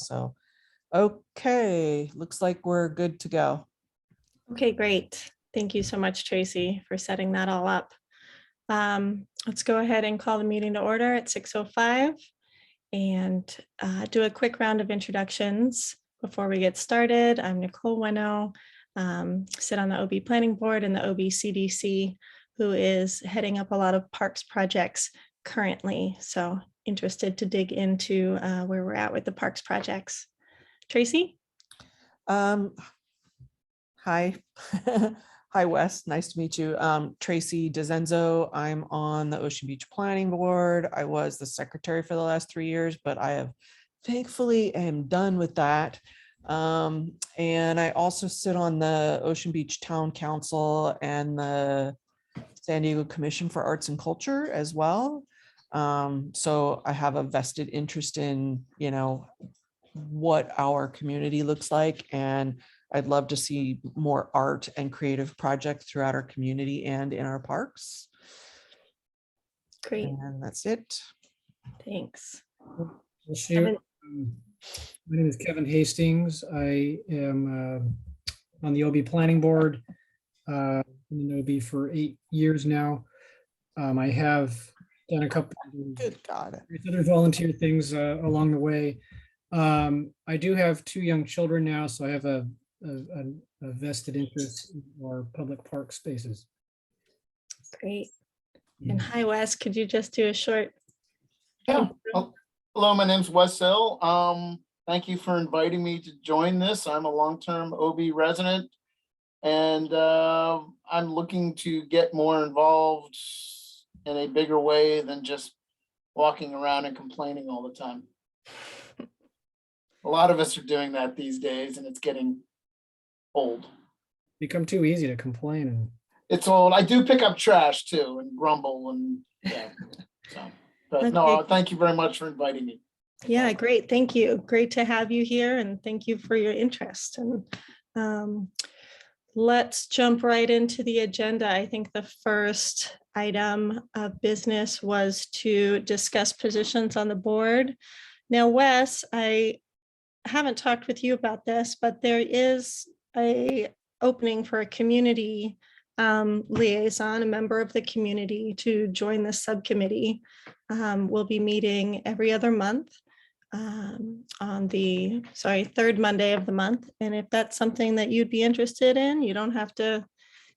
So, okay, looks like we're good to go. Okay, great. Thank you so much, Tracy, for setting that all up. Let's go ahead and call the meeting to order at 6:05 and do a quick round of introductions before we get started. I'm Nicole Weno, sit on the OB Planning Board and the OB CDC, who is heading up a lot of parks projects currently. So interested to dig into where we're at with the parks projects. Tracy? Hi. Hi, Wes. Nice to meet you. Tracy DeZenzo. I'm on the Ocean Beach Planning Board. I was the secretary for the last 3 years, but I have thankfully am done with that. And I also sit on the Ocean Beach Town Council and the San Diego Commission for Arts and Culture as well. So I have a vested interest in, what our community looks like, and I'd love to see more art and creative projects throughout our community and in our parks. Great. And that's it. Thanks. I'll share. My name is Kevin Hastings. I am on the OB Planning Board. Been in OB for 8 years now. I have done a couple Good God. other volunteer things along the way. I do have 2 young children now, so I have a vested interest in our public park spaces. Great. And hi, Wes. Could you just do a short? Yeah. Hello, my name's Wes Hill. Thank you for inviting me to join this. I'm a long-term OB resident, and I'm looking to get more involved in a bigger way than just walking around and complaining all the time. A lot of us are doing that these days, and it's getting old. Become too easy to complain. And It's old. I do pick up trash too and grumble and yeah. So, but no, Okay. thank you very much for inviting me. Yeah, great. Thank you. Great to have you here, and thank you for your interest. And let's jump right into the agenda. I think the first item of business was to discuss positions on the board. Now, Wes, I haven't talked with you about this, but there is a opening for a community liaison, a member of the community, to join the subcommittee. We'll be meeting every other month on the third Monday of the month. And if that's something that you'd be interested in, you don't have to,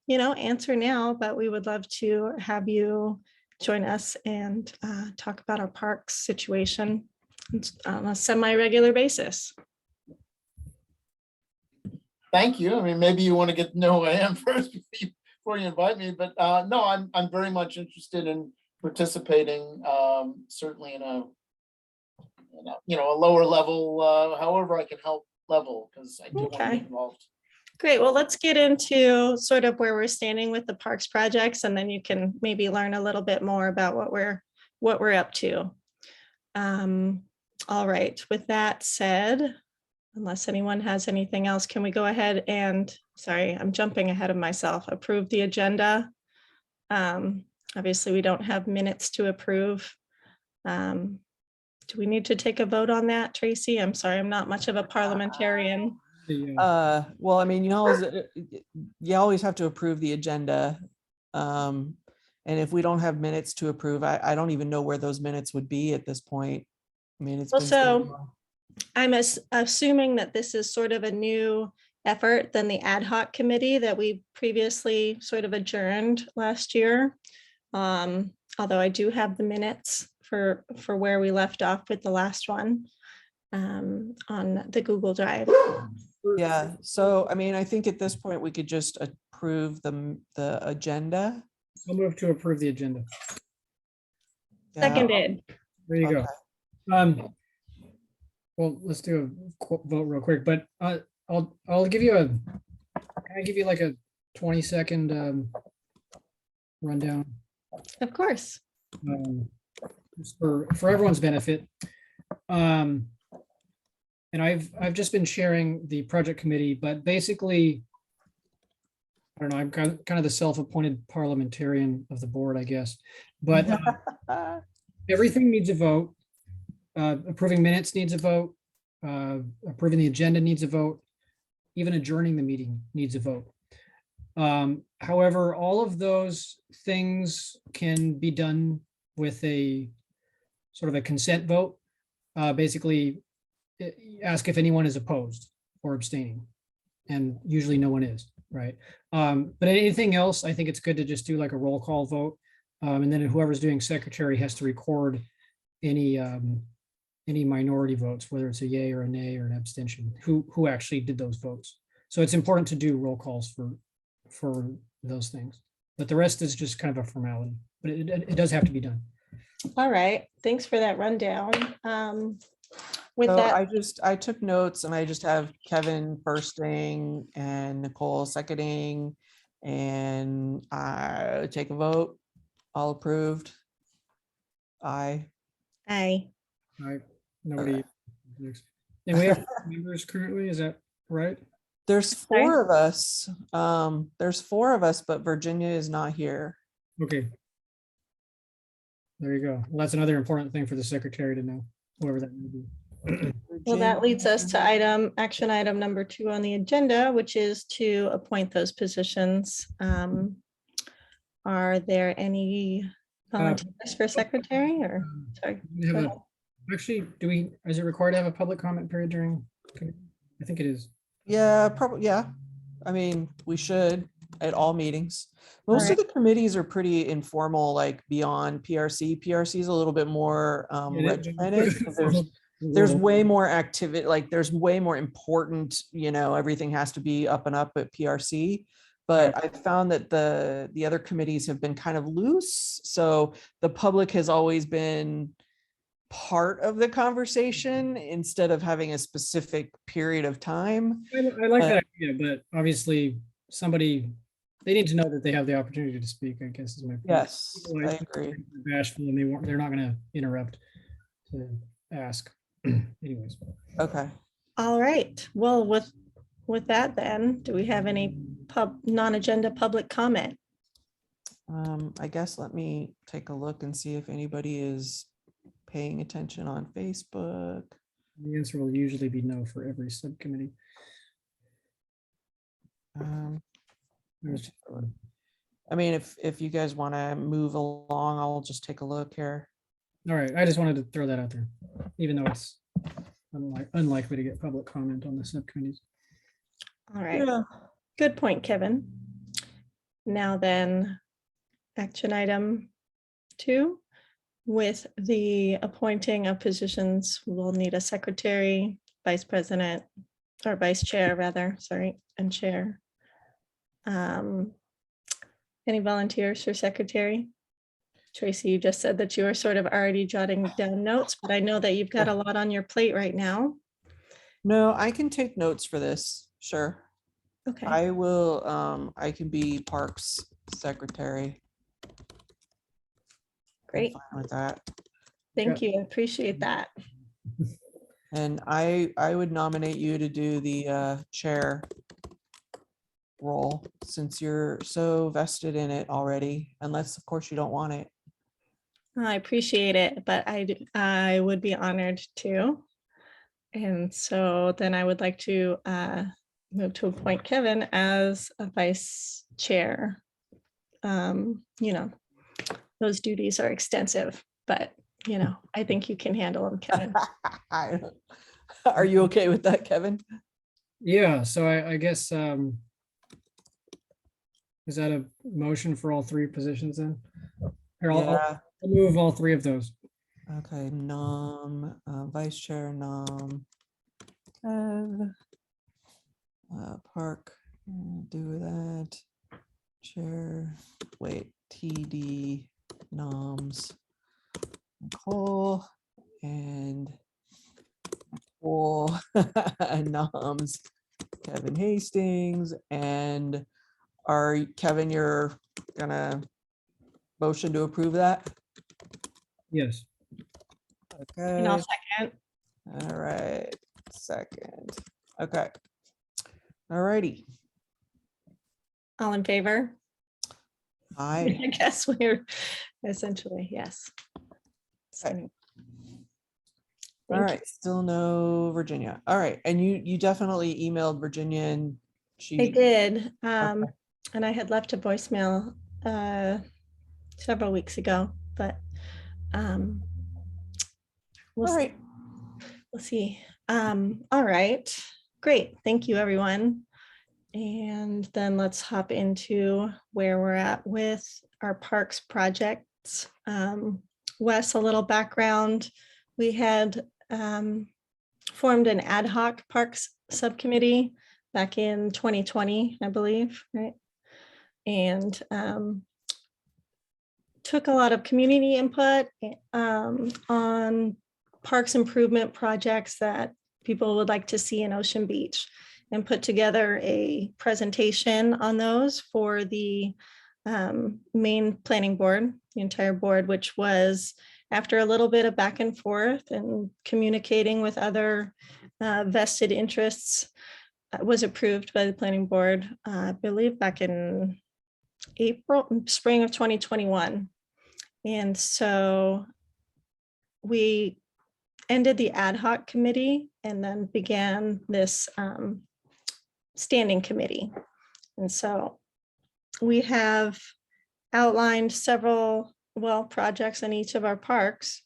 answer now, but we would love to have you join us and talk about our parks situation on a semi-regular basis. Thank you. I mean, maybe you want to get to know who I am first before you invite me, but no, I'm very much interested in participating, certainly in a lower level, however I can help level, because I do want to Okay. get involved. Great. Well, let's get into sort of where we're standing with the parks projects, and then you can maybe learn a little bit more about what we're up to. All right. With that said, unless anyone has anything else, can we go ahead and, sorry, I'm jumping ahead of myself, approve the agenda? Obviously, we don't have minutes to approve. Do we need to take a vote on that, Tracy? I'm sorry, I'm not much of a parliamentarian. Well, I mean, you always have to approve the agenda. And if we don't have minutes to approve, I don't even know where those minutes would be at this point. I mean, it's Well, been so I'm assuming that this is sort of a new effort than the ad hoc committee that we previously sort of adjourned last year. Although I do have the minutes for where we left off with the last one on the Google Drive. Yeah, so I mean, I think at this point we could just approve the agenda. I'll move to approve the agenda. Yeah. Seconded. There you Okay. go. Well, let's do a vote real quick, but I'll give you can I give you like a 20-second rundown? Of course. Just for everyone's benefit. And I've just been sharing the project committee, but basically, I don't know, I'm kind of the self-appointed parliamentarian of the board, I guess. But everything needs a vote. Approving minutes needs a vote. approving the agenda needs a vote. Even adjourning the meeting needs a vote. However, all of those things can be done with a sort of a consent vote. Basically, ask if anyone is opposed or abstaining. And usually no one is, right? But anything else, I think it's good to just do like a roll call vote. And then whoever's doing secretary has to record any minority votes, whether it's a yay or a nay or an abstention, who actually did those votes. So it's important to do roll calls for those things. But the rest is just kind of a formality, but it does have to be done. All right, thanks for that rundown. With So that, I took notes and I just have Kevin firsting and Nicole seconding, and I take a vote. All approved. Aye. aye. All right, nobody. And we have members currently, is that right? There's Sorry? 4 of us. There's 4 of us, but Virginia is not here. Okay. There you go. Well, that's another important thing for the secretary to know, whoever that may be. Well, that leads us to action item number 2 on the agenda, which is to appoint those positions. Are there any volunteers for secretary or, sorry? We have go a- ahead. Actually, is it required to have a public comment period during? I think it is. Yeah, probably, yeah. I mean, we should at all meetings. Most of the committees are pretty informal, like beyond PRC. PRC is a little bit more regimented, because there's way more activity, like there's way more important, everything has to be up and up at PRC. But I found that the other committees have been kind of loose. So the public has always been part of the conversation instead of having a specific period of time. I like that idea, but obviously they need to know that they have the opportunity to speak, I guess is my point. Yes, People I agree. Bashful and they're not gonna interrupt to ask. Anyways. Okay. All right, well, with that then, do we have any non-agenda public comment? I guess let me take a look and see if anybody is paying attention on Facebook. The answer will usually be no for every subcommittee. There's- I mean, if you guys want to move along, I'll just take a look here. All right, I just wanted to throw that out there, even though it's unlikely to get public comment on the subcommittees. All right, good point, Kevin. Now then, action item 2, with the appointing of positions, we'll need a secretary, vice president, or vice chair rather, sorry, and chair. Any volunteers for secretary? Tracy, you just said that you were sort of already jotting down notes, but I know that you've got a lot on your plate right now. No, I can take notes for this. Sure. Okay, I will, I can be Parks Secretary. I'm great. fine with that. Thank you. I appreciate that. And I would nominate you to do the chair role, since you're so vested in it already, unless of course you don't want it. I appreciate it, but I would be honored to. And so then I would like to move to appoint Kevin as a vice chair. Those duties are extensive, but I think you can handle them, Kevin. Are you okay with that, Kevin? Yeah, so I guess, is that a motion for all 3 positions then? Here, I'll move all 3 of those. Okay, vice chair, Park, do that. Chair, wait, TD, noms, Nicole, and Nicole, noms, Kevin Hastings, and Kevin, you're gonna motion to approve that? Yes. And I'll Okay, second. all right, second, okay. All righty, All in favor? aye. I guess we're essentially, yes. So, All Thank you. right, still no Virginia. All right, and you definitely emailed Virginia and I she, did, okay. and I had left a voicemail several weeks ago, but we'll All see. right, We'll see. All right, great. Thank you, everyone. And then let's hop into where we're at with our parks projects. Wes, a little background. We had formed an ad hoc parks subcommittee back in 2020, I believe, right? And took a lot of community input on parks improvement projects that people would like to see in Ocean Beach, and put together a presentation on those for the main planning board, the entire board, which was, after a little bit of back and forth and communicating with other vested interests, was approved by the planning board, I believe back in spring of 2021. And so we ended the ad hoc committee and then began this standing committee. And so we have outlined several, well, projects in each of our parks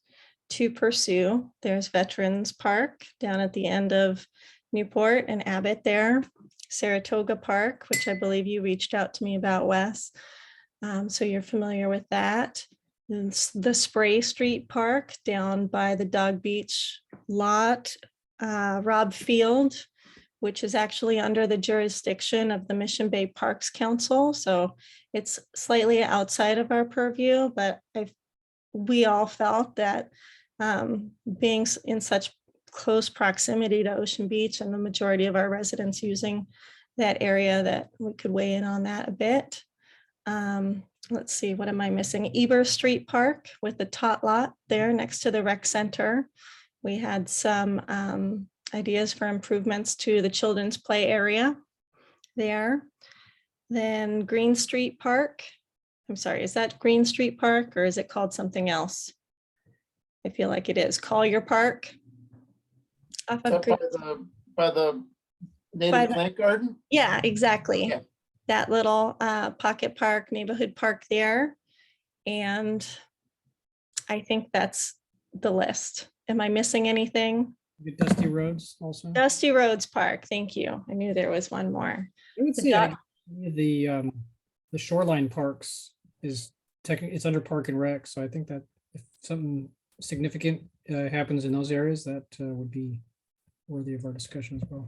to pursue. There's Veterans Park down at the end of Newport and Abbott there, Saratoga Park, which I believe you reached out to me about, Wes. So you're familiar with that. It's the Spray Street Park down by the Dog Beach lot, Robb Field, which is actually under the jurisdiction of the Mission Bay Parks Council. So it's slightly outside of our purview, but we all felt that being in such close proximity to Ocean Beach and the majority of our residents using that area, that we could weigh in on that a bit. Let's see, what am I missing? Eber Street Park with the tot lot there next to the rec center. We had some ideas for improvements to the children's play area there. Then Green Street Park. I'm sorry, is that Green Street Park or is it called something else? I feel like it is Collier Park. Off of Green. By the native plant garden? Yeah, exactly. Yeah. That little pocket park, neighborhood park there. And I think that's the list. Am I missing anything? Dusty Roads also. Dusty Roads Park, thank you. I knew there was one more. I would The say duck- the shoreline parks is technically, it's under Park and Rec, so I think that if something significant happens in those areas, that would be worthy of our discussion as well.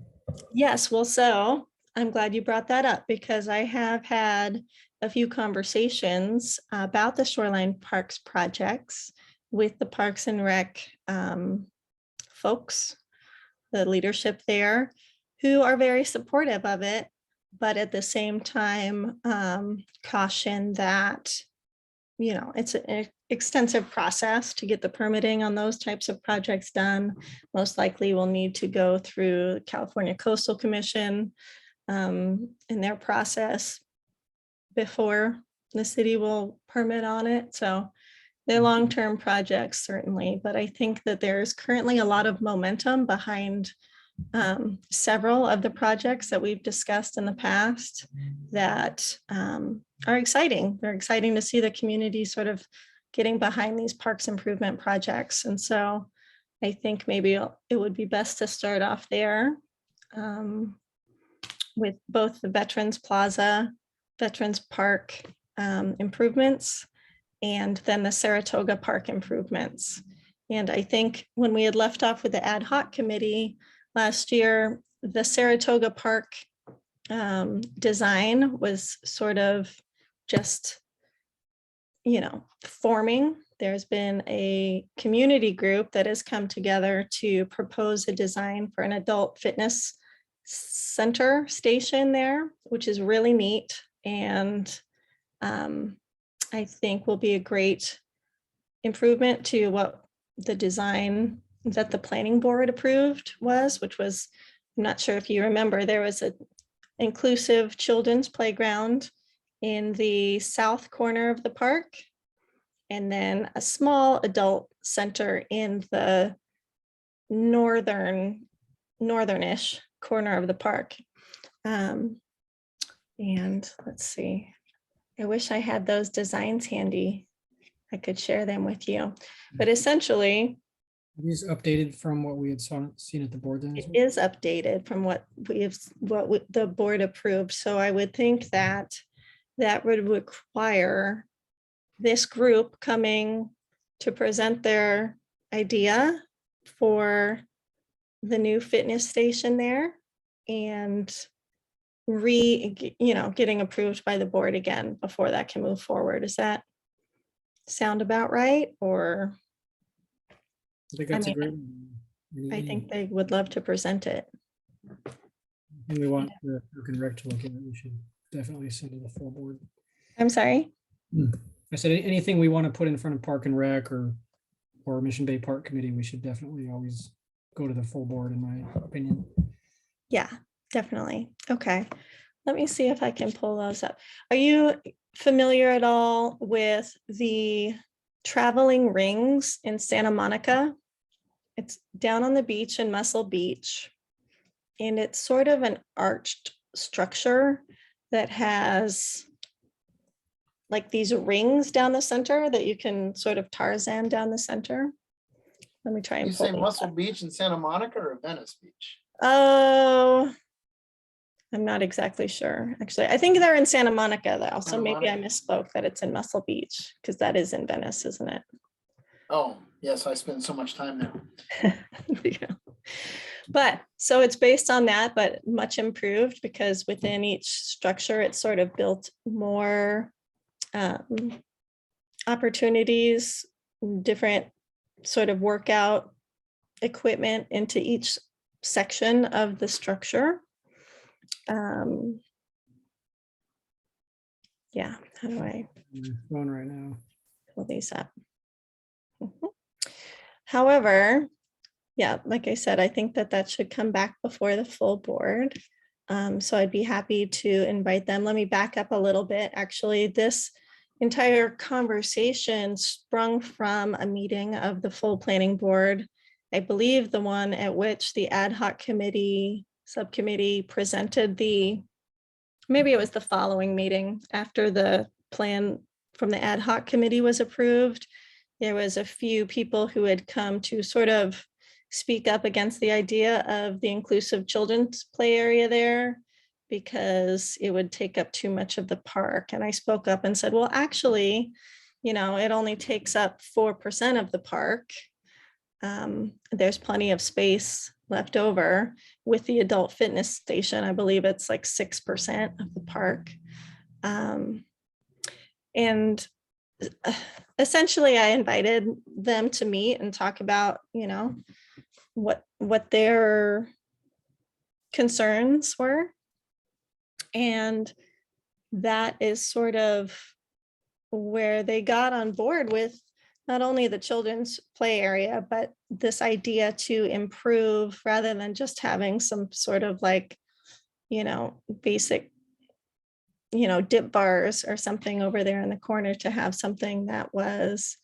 Yes, well, so I'm glad you brought that up because I have had a few conversations about the Shoreline Parks projects with the Parks and Rec folks, the leadership there, who are very supportive of it, but at the same time caution that, you know, it's an extensive process to get the permitting on those types of projects done. Most likely we'll need to go through California Coastal Commission in their process before the city will permit on it. So they're long-term projects certainly, but I think that there's currently a lot of momentum behind several of the projects that we've discussed in the past that are exciting. They're exciting to see the community sort of getting behind these parks improvement projects. And so I think maybe it would be best to start off there with both the Veterans Plaza, Veterans Park improvements, and then the Saratoga Park improvements. And I think when we had left off with the ad hoc committee last year, the Saratoga Park design was sort of just, you know, forming. There's been a community group that has come together to propose a design for an adult fitness center station there, which is really neat. And I think will be a great improvement to what the design that the planning board approved was, which was, I'm not sure if you remember, there was an inclusive children's playground in the south corner of the park, and then a small adult center in the northernish corner of the park. And let's see, I wish I had those designs handy. I could share them with you, but essentially These updated from what we had seen at the board then? as it well? is updated from what the board approved. So I would think that that would require this group coming to present their idea for the new fitness station there and getting approved by the board again before that can move forward. Does that sound about right? Or I think that's a mean, great one. I think they would love to present it. Anything we want the Park and Rec to look at, we should definitely send to the full board. I'm sorry. I said, anything we want to put in front of Park and Rec or Mission Bay Park Committee, we should definitely always go to the full board, in my opinion. Yeah, definitely. Okay. Let me see if I can pull those up. Are you familiar at all with the traveling rings in Santa Monica? It's down on the beach in Muscle Beach. And it's sort of an arched structure that has like these rings down the center that you can sort of Tarzan down the center. Let me try and You pull say these Muscle up. Beach in Santa Monica or Venice Beach? Oh, I'm not exactly sure. Actually, I think they're in Santa Monica though. So Santa maybe I Monica. misspoke that it's in Muscle Beach because that is in Venice, isn't it? Oh, yes, I spend so much time there. Yeah. But so it's based on that, but much improved because within each structure, it's sort of built more opportunities, different sort of workout equipment into each section of the structure. Yeah, how do I Going right now. pull these up? Mhm. However, yeah, like I said, I think that that should come back before the full board. So I'd be happy to invite them. Let me back up a little bit. Actually, this entire conversation sprung from a meeting of the full planning board. I believe the one at which the ad hoc committee subcommittee presented maybe it was the following meeting after the plan from the ad hoc committee was approved. There was a few people who had come to sort of speak up against the idea of the inclusive children's play area there because it would take up too much of the park. And I spoke up and said, well, actually, it only takes up 4% of the park. There's plenty of space left over with the adult fitness station. I believe it's like 6% of the park. And essentially I invited them to meet and talk about, what their concerns were. And that is sort of where they got on board with not only the children's play area, but this idea to improve rather than just having some sort of like, basic, dip bars or something over there in the corner, to have something that was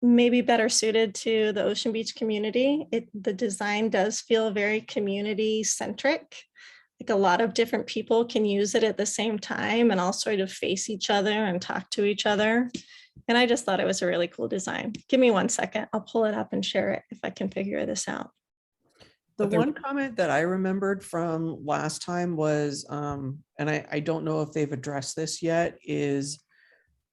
maybe better suited to the Ocean Beach community. The design does feel very community centric. Like a lot of different people can use it at the same time and all sort of face each other and talk to each other. And I just thought it was a really cool design. Give me 1 second. I'll pull it up and share it if I can figure this out. The But there- one comment that I remembered from last time was, and I don't know if they've addressed this yet, is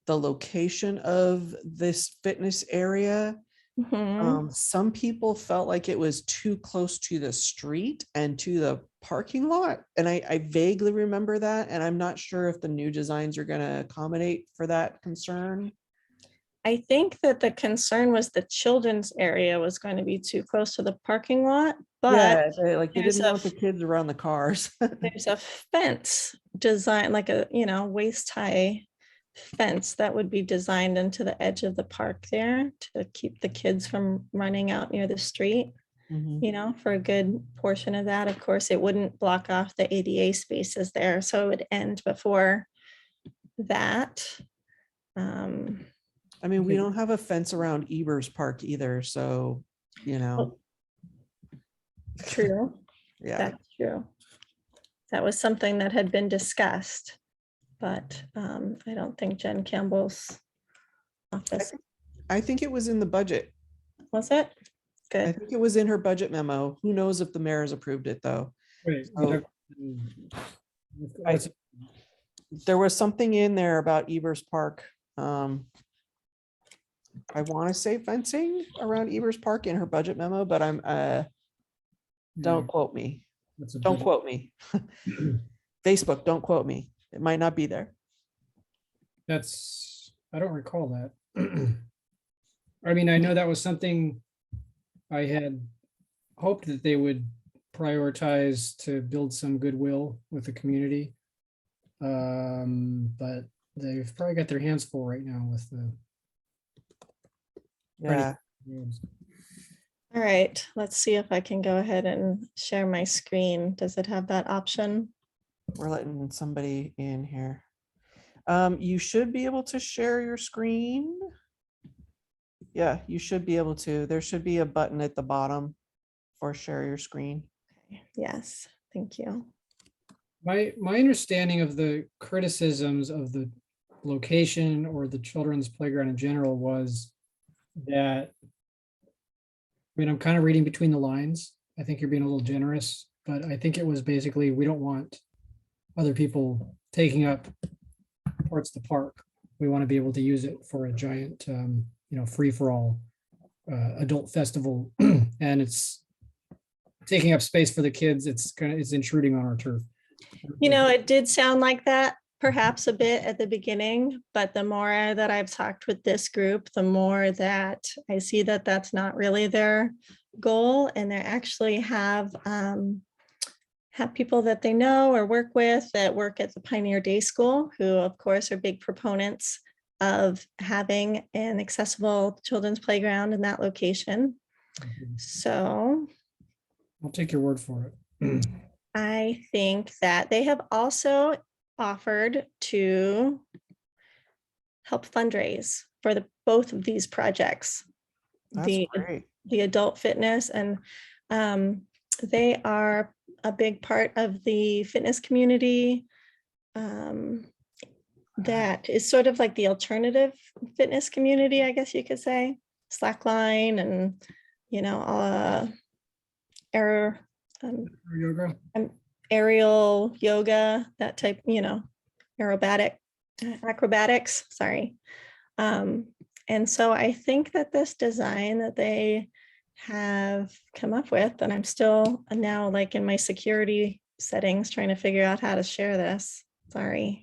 the location of this fitness area. Mhm. Some people felt like it was too close to the street and to the parking lot. And I vaguely remember that. And I'm not sure if the new designs are going to accommodate for that concern. I think that the concern was the children's area was going to be too close to the parking lot, but They there's didn't a want the kids around the cars. there's a fence design, like a, waist high fence that would be designed into the edge of the park there to keep the kids from running out near the street, Mhm. for a good portion of that. Of course, it wouldn't block off the ADA spaces there, so it would end before that. I mean, we don't have a fence around Ebers Park either, so, Well, True. Yeah, That's true. That was something that had been discussed, but I don't think Jen Campbell's office, I think it was in the budget. was it? I Good. think it was in her budget memo. Who knows if the mayor's approved it, though? Right. So What's- there was something in there about Evers Park. I want to say fencing around Evers Park in her budget memo, but I'm, don't quote me. what's a Don't budget? quote me. Facebook, don't quote me. It might not be there. I don't recall that. I mean, I know that was something I had hoped that they would prioritize to build some goodwill with the community. But they've probably got their hands full right now with the. Yeah, roads. All right, let's see if I can go ahead and share my screen. Does it have that option? we're letting somebody in here. You should be able to share your screen. Yeah, you should be able to. There should be a button at the bottom for share your screen. Yes, thank you. My understanding of the criticisms of the location or the children's playground in general was that, I mean, I'm kind of reading between the lines. I think you're being a little generous, but I think it was basically, we don't want other people taking up parts of the park. We want to be able to use it for a giant, free-for-all adult festival, and it's taking up space for the kids. It's intruding on our turf. You know, it did sound like that perhaps a bit at the beginning, but the more that I've talked with this group, the more that I see that that's not really their goal. And they actually have people that they know or work with that work at the Pioneer Day School, who of course are big proponents of having an accessible children's playground in that location. So I'll take your word for it. I think that they have also offered to help fundraise for both of these projects. That's great. The adult fitness, and they are a big part of the fitness community. That is sort of like the alternative fitness community, I guess you could say. Slackline and, Yoga. aerial yoga, that type, acrobatics, sorry. And so I think that this design that they have come up with, and I'm still now like in my security settings trying to figure out how to share this. Sorry.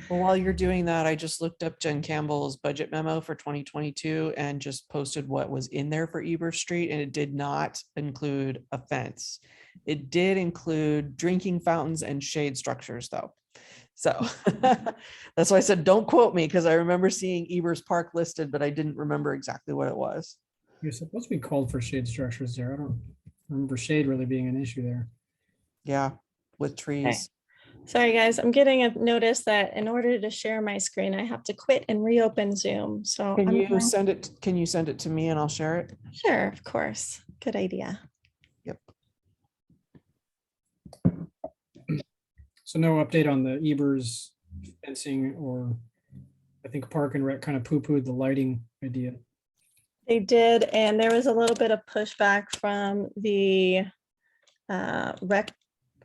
Well, while you're doing that, I just looked up Jen Campbell's budget memo for 2022 and just posted what was in there for Eber Street, and it did not include a fence. It did include drinking fountains and shade structures though. So that's why I said, don't quote me, because I remember seeing Evers Park listed, but I didn't remember exactly what it was. You're supposed to be called for shade structures there. I don't remember shade really being an issue there. Yeah, with trees. Sorry, guys, I'm getting a notice that in order to share my screen, I have to quit and reopen Zoom. So Can you send it to me and I'll share it? Sure, of course. Good idea. Yep. So no update on the Ebers fencing, or I think Park and Rec kind of poo-pooed the lighting idea. They did, and there was a little bit of pushback from the rec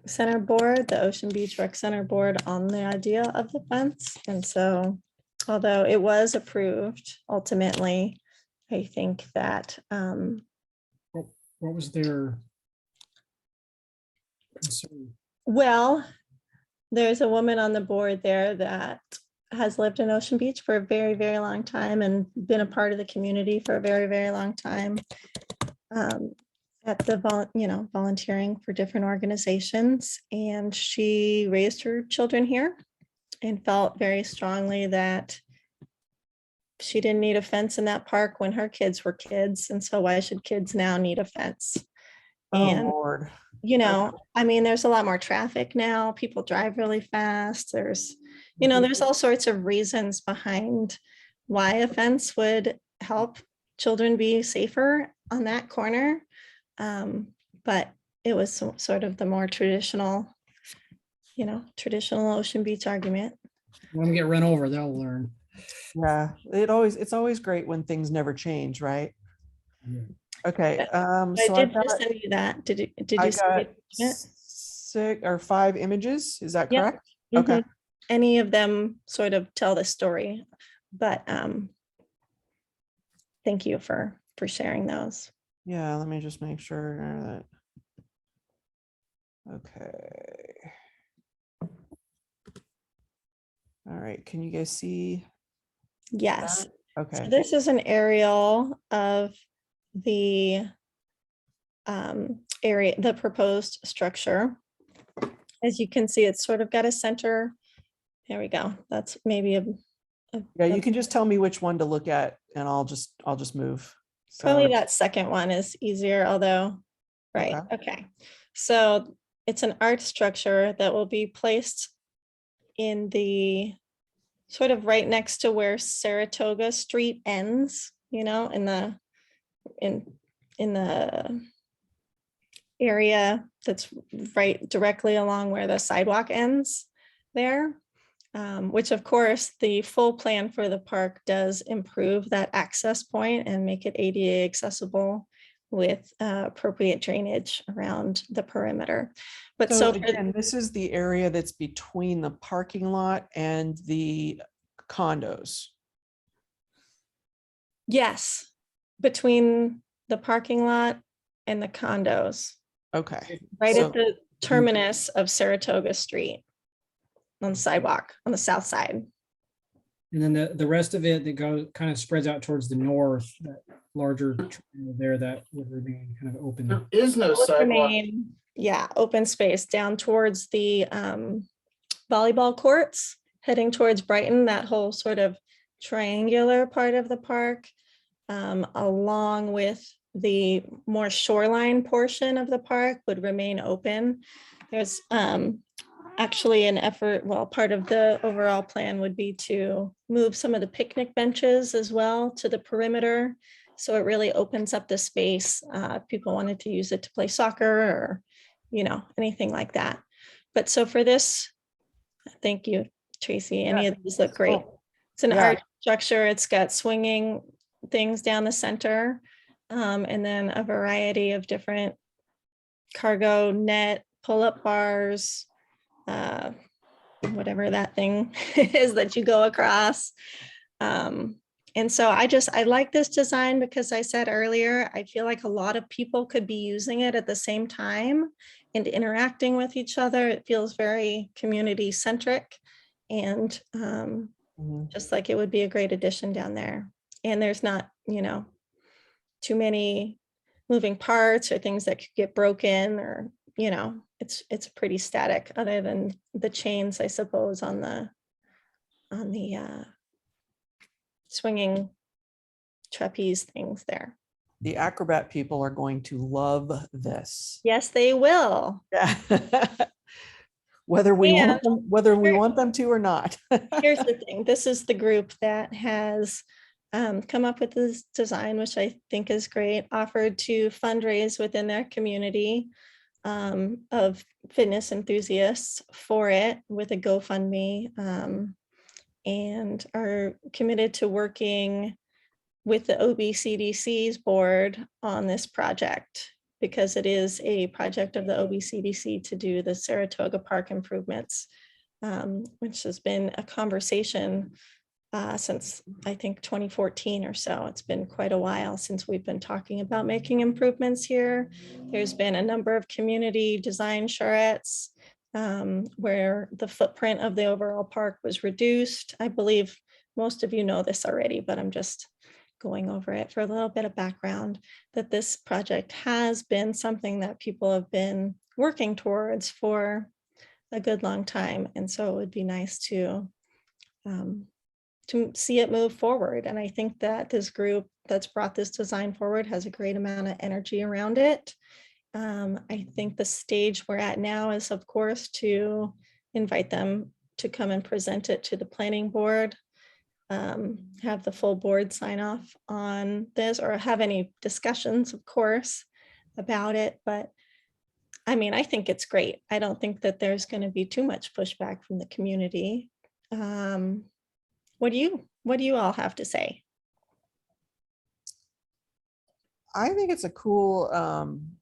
center board, the Ocean Beach Rec Center board, on the idea of the fence. And so, although it was approved ultimately, I think that What was their concern? well, there's a woman on the board there that has lived in Ocean Beach for a very, very long time and been a part of the community for a very, very long time. At the volunteering for different organizations, and she raised her children here and felt very strongly that she didn't need a fence in that park when her kids were kids, and so why should kids now need a fence? Oh, And Lord. I mean, there's a lot more traffic now. People drive really fast. There's all sorts of reasons behind why a fence would help children be safer on that corner. But it was sort of the more traditional, traditional Ocean Beach argument. When we get run over, they'll learn. Yeah, it's always great when things never change, right? Yeah. Okay, I so did just send you that. Did I you see got it? Yeah. 5 images, is that Yep. correct? Okay, Mhm. Any of them sort of tell the story, but thank you for sharing those. yeah, let me just make sure that. Okay. All right, can you guys see Yes. that? So Okay, this is an aerial of the area, the proposed structure. As you can see, it's sort of got a center. There we go. That's maybe yeah, you can just tell me which one to look at and I'll just move. probably So, that second one is easier, although, right, Okay. okay. So it's an art structure that will be placed in the sort of right next to where Saratoga Street ends, in the area that's right directly along where the sidewalk ends there. Which of course, the full plan for the park does improve that access point and make it ADA accessible with appropriate drainage around the perimeter. But so so again, this is the area that's between the parking lot and the condos. yes, between the parking lot and the condos, Okay, right So- at the terminus of Saratoga Street on the sidewalk on the south side. And then the rest of it that goes kind of spreads out towards the north, that larger triangle there that would remain kind of open. There is no Would sidewalk. remain, yeah, open space down towards the volleyball courts, heading towards Brighton, that whole sort of triangular part of the park, along with the more shoreline portion of the park would remain open. There's actually an effort, well, part of the overall plan would be to move some of the picnic benches as well to the perimeter. So it really opens up the space. If people wanted to use it to play soccer or, anything like that. But so for this, thank you, Tracy. Any of these look great. Cool. It's an Yeah. art structure. It's got swinging things down the center, and then a variety of different cargo net, pull-up bars, whatever that thing is that you go across. And so I like this design because I said earlier, I feel like a lot of people could be using it at the same time and interacting with each other. It feels very community centric and Mhm. just like it would be a great addition down there. And there's not, too many moving parts or things that could get broken or, it's pretty static other than the chains, I suppose, on the swinging trapeze things there. The acrobat people are going to love this. Yes, they will. Yeah. Whether we want them to or not. Here's the thing. This is the group that has come up with this design, which I think is great, offered to fundraise within their community of fitness enthusiasts for it with a GoFundMe, and are committed to working with the OBCDC's board on this project because it is a project of the OBCDC to do the Saratoga Park improvements, which has been a conversation since I think 2014 or so. It's been quite a while since we've been talking about making improvements here. There's been a number of community design charrettes where the footprint of the overall park was reduced. I believe most of you know this already, but I'm just going over it for a little bit of background, that this project has been something that people have been working towards for a good long time. And so it would be nice to see it move forward. And I think that this group that's brought this design forward has a great amount of energy around it. I think the stage we're at now is, of course, to invite them to come and present it to the planning board, have the full board sign off on this or have any discussions, of course, about it. But I mean, I think it's great. I don't think that there's going to be too much pushback from the community. What do you all have to say? I think it's a cool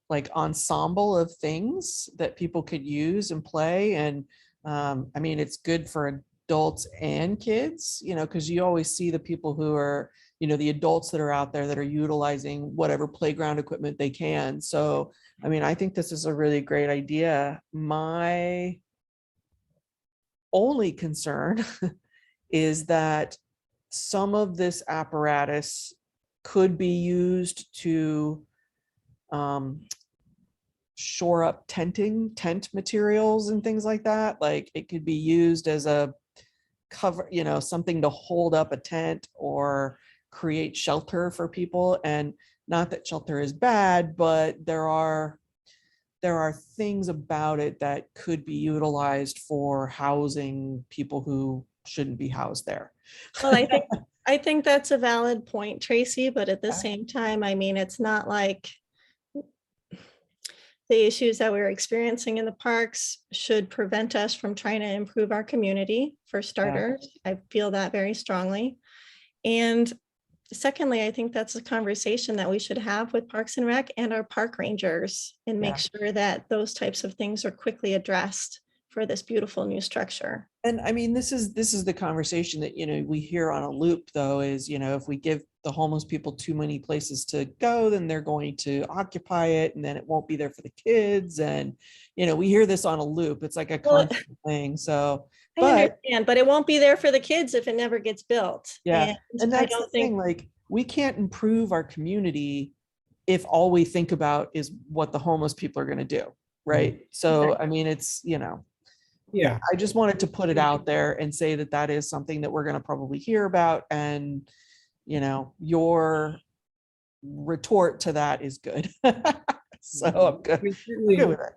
like ensemble of things that people could use and play. And I mean, it's good for adults and kids, you know, because you always see the people who are, you know, the adults that are out there that are utilizing whatever playground equipment they can. So, I mean, I think this is a really great idea. My only concern is that some of this apparatus could be used to shore up tent materials and things like that. Like it could be used as a cover, you know, something to hold up a tent or create shelter for people. And not that shelter is bad, but there are things about it that could be utilized for housing people who shouldn't be housed there. Well, I think that's a valid point, Tracy, but at the Yeah. same time, I mean, it's not like the issues that we're experiencing in the parks should prevent us from trying to improve our community, for starters. I feel that very strongly. And secondly, I think that's a conversation that we should have with Parks and Rec and our park rangers and make sure that those types of things are quickly addressed for this beautiful new structure. And I mean, this is the conversation that, you know, we hear on a loop though, is, you know, if we give the homeless people too many places to go, then they're going to occupy it and then it won't be there for the kids. And, you know, we hear this on a loop. It's like a constant thing. So, I but understand, but it won't be there for the kids if it never gets built. yeah, and I that's don't the thing, think, like, we can't improve our community if all we think about is what the homeless people are going to do. Right. So, Exactly. I mean, it's, you know, Yeah, I just wanted to put it out there and say that that is something that we're going to probably hear about. And, you know, your retort to that is good. So I'm good. I mean, Good with it.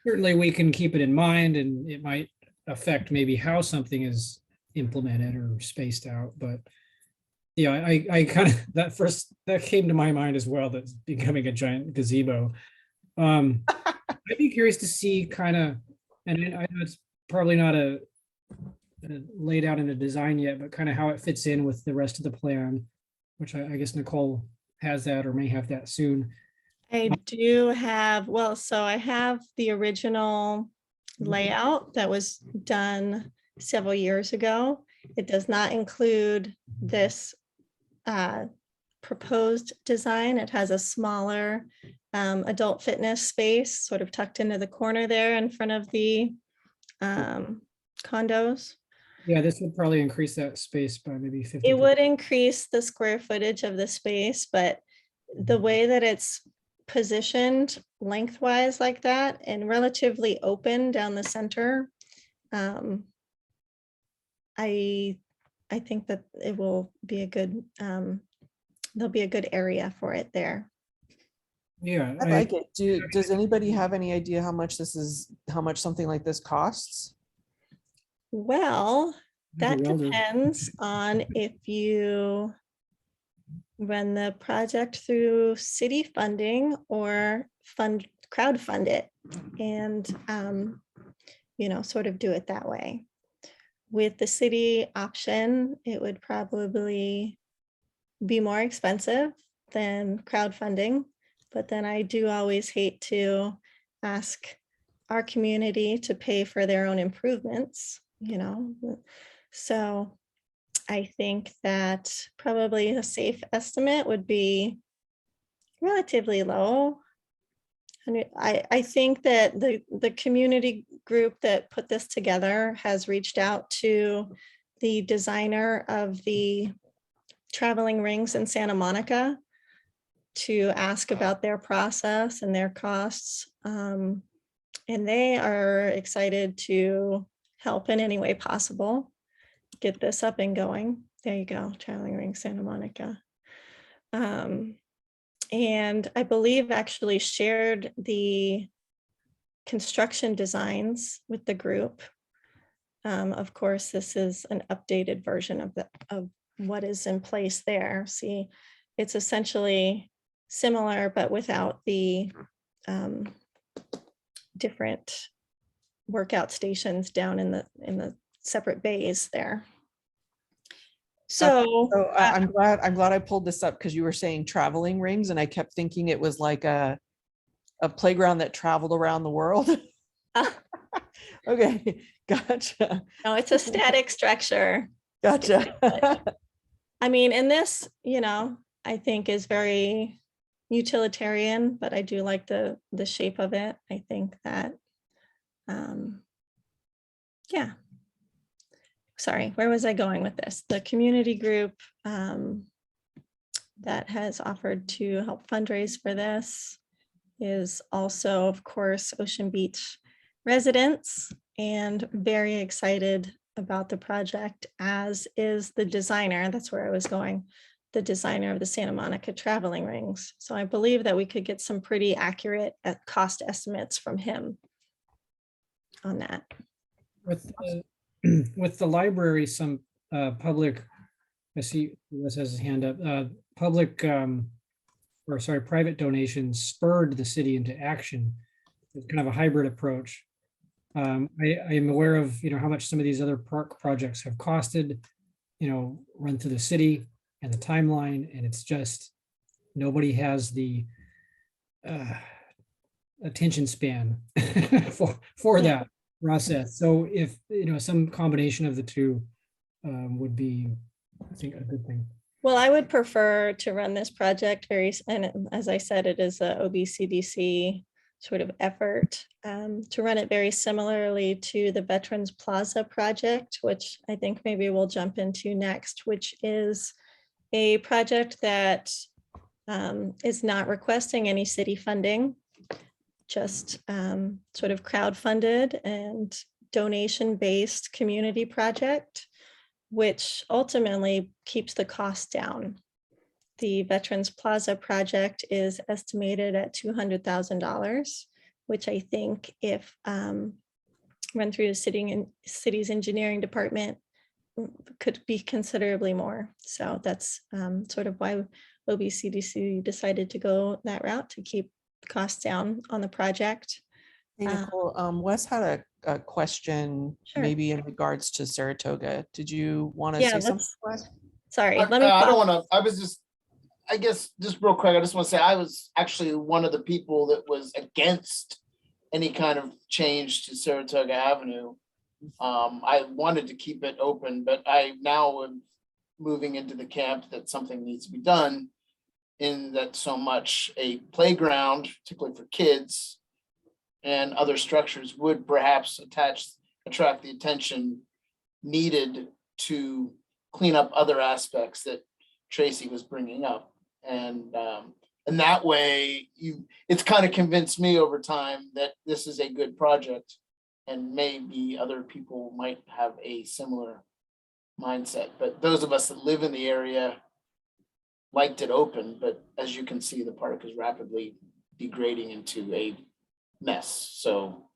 certainly we can keep it in mind, and it might affect maybe how something is implemented or spaced out, but yeah, I kind of, that came to my mind as well, that's becoming a giant gazebo. I'd be curious to see kind of, and I know it's probably not laid out in a design yet, but kind of how it fits in with the rest of the plan, which I guess Nicole has that or may have that soon. I do have, well, so I have the original layout that was done several years ago. It does not include this proposed design. It has a smaller adult fitness space sort of tucked into the corner there in front of the condos. Yeah, this would probably increase that space by maybe 50. It would increase the square footage of the space, but the way that it's positioned lengthwise like that and relatively open down the center, I think that it will be a good, there'll be a good area for it there. Yeah, I like it. Does anybody have any idea how much something like this costs? Well, that welder. depends on if you run the project through city funding or crowdfund it and, you know, sort of do it that way. With the city option, it would probably be more expensive than crowdfunding, but then I do always hate to ask our community to pay for their own improvements, you know. So I think that probably a safe estimate would be relatively low. And I think that the community group that put this together has reached out to the designer of the traveling rings in Santa Monica to ask about their process and their costs. And they are excited to help in any way possible get this up and going. There you go, traveling ring Santa Monica. And I believe actually shared the construction designs with the group. Of course, this is an updated version of what is in place there. See, it's essentially similar, but without the different workout stations down in the separate bays there. So So I'm glad I pulled this up because you were saying traveling rings and I kept thinking it was like a playground that traveled around the world. Okay, gotcha. no, it's a static structure. Gotcha. I mean, and this, I think is very utilitarian, but I do like the shape of it. I think that, yeah. Sorry, where was I going with this? The community group that has offered to help fundraise for this is also, of course, Ocean Beach residents, and very excited about the project, as is the designer. That's where I was going, the designer of the Santa Monica traveling rings. So I believe that we could get some pretty accurate cost estimates from him on that. With the library, some public, I see Wes has his hand up, public, or sorry, private donations spurred the city into action. It's kind of a hybrid approach. I am aware of, how much some of these other park projects have costed, run through the city and the timeline, and it's just, nobody has the attention span for that process. So if, some combination of the two would be, I think, a good thing. Well, I would prefer to run this project and as I said, it is a OBCDC sort of effort, to run it very similarly to the Veterans Plaza project, which I think maybe we'll jump into next, which is a project that is not requesting any city funding, just sort of crowdfunded and donation-based community project, which ultimately keeps the cost down. The Veterans Plaza project is estimated at $200,000, which I think if run through the city's engineering department could be considerably more. So that's sort of why OBCDC decided to go that route, to keep costs down on the project. Hey, Nicole, Wes had a question, Sure. maybe in regards to Saratoga. Did you want to Yeah, say something? let's, sorry, I let me. don't want to, I guess, just real quick, I just want to say I was actually one of the people that was against any kind of change to Saratoga Avenue. I wanted to keep it open, but I now am moving into the camp that something needs to be done, in that so much a playground, particularly for kids, and other structures would perhaps attract the attention needed to clean up other aspects that Tracy was bringing up. And that way, it's kind of convinced me over time that this is a good project, and maybe other people might have a similar mindset. But those of us that live in the area liked it open, but as you can see, the park is rapidly degrading into a mess. So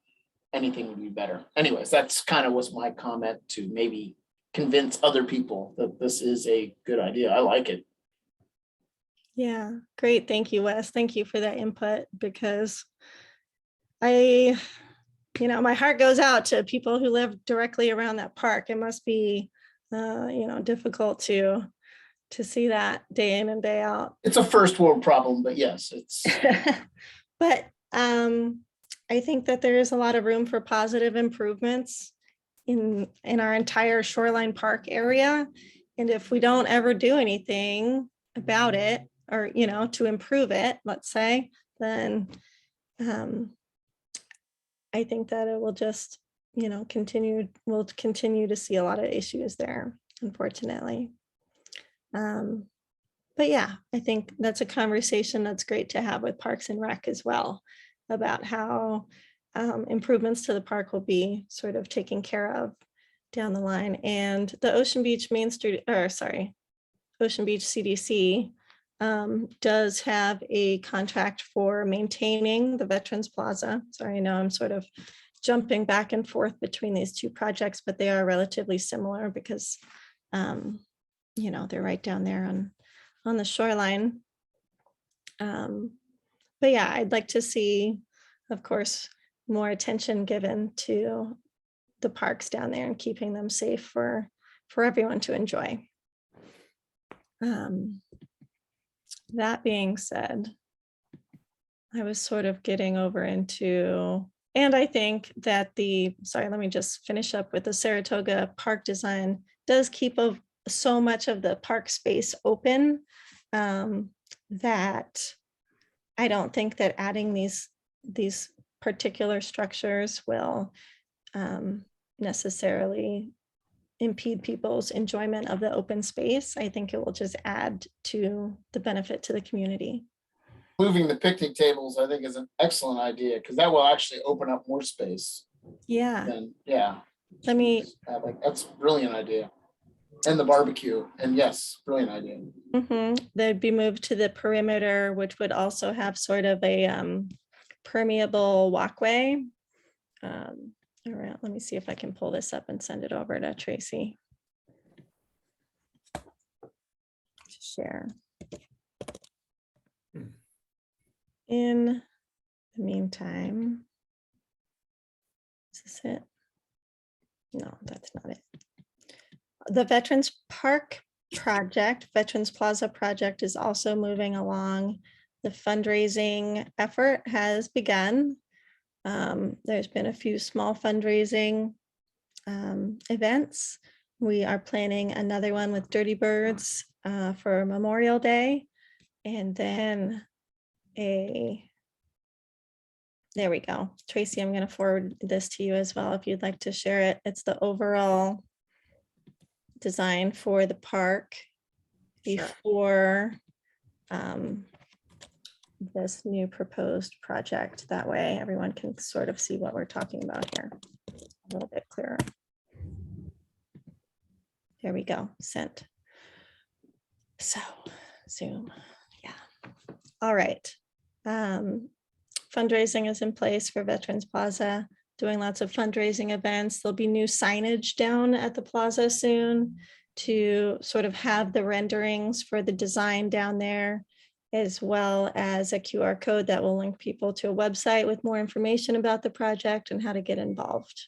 anything would be better. Anyways, that's kind of was my comment, to maybe convince other people that this is a good idea. I like it. Yeah, great. Thank you, Wes. Thank you for that input, because my heart goes out to people who live directly around that park. It must be, difficult to see that day in and day out. It's a first world problem, but yes, it's. But I think that there is a lot of room for positive improvements in our entire Shoreline Park area. And if we don't ever do anything about it, or, to improve it, let's say, then I think that it will just, we'll continue to see a lot of issues there, unfortunately. But yeah, I think that's a conversation that's great to have with Parks and Rec as well, about how improvements to the park will be sort of taken care of down the line. And the Ocean Beach Ocean Beach CDC does have a contract for maintaining the Veterans Plaza. Sorry, I know I'm sort of jumping back and forth between these two projects, but they are relatively similar because, they're right down there on the shoreline. But yeah, I'd like to see, of course, more attention given to the parks down there and keeping them safe for everyone to enjoy. That being said, I was sort of getting over into, and I think that sorry, let me just finish up with the Saratoga park design does keep so much of the park space open that I don't think that adding these particular structures will necessarily impede people's enjoyment of the open space. I think it will just add to the benefit to the community. Moving the picnic tables, I think, is an excellent idea because that will actually open up more space. Yeah. And yeah. Let me. That's a brilliant idea. And the barbecue. And yes, brilliant idea. They'd be moved to the perimeter, which would also have sort of a permeable walkway. All right, let me see if I can pull this up and send it over to Tracy to share. In the meantime, is this it? No, that's not it. The Veterans Park project, Veterans Plaza project, is also moving along. The fundraising effort has begun. There's been a few small fundraising events. We are planning another one with Dirty Birds for Memorial Day. And then there we go. Tracy, I'm going to forward this to you as well if you'd like to share it. It's the overall design for the park before this new proposed project. That way everyone can sort of see what we're talking about here a little bit clearer. There we go, sent. So Zoom, yeah. All right. Fundraising is in place for Veterans Plaza, doing lots of fundraising events. There'll be new signage down at the plaza soon to sort of have the renderings for the design down there, as well as a QR code that will link people to a website with more information about the project and how to get involved.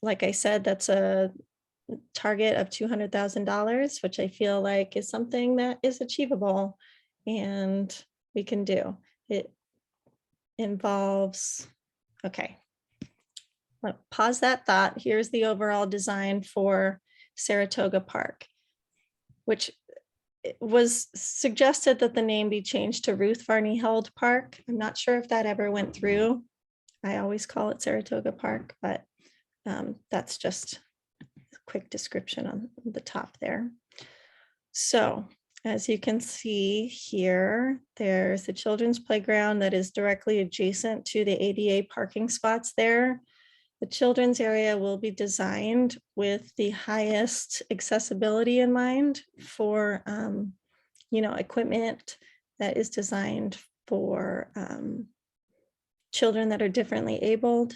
Like I said, that's a target of $200,000, which I feel like is something that is achievable and we can do. It involves, okay. Pause that thought. Here's the overall design for Saratoga Park, which it was suggested that the name be changed to Ruth Varney Held Park. I'm not sure if that ever went through. I always call it Saratoga Park, but that's just a quick description on the top there. So as you can see here, there's the children's playground that is directly adjacent to the ADA parking spots there. The children's area will be designed with the highest accessibility in mind for, equipment that is designed for children that are differently abled.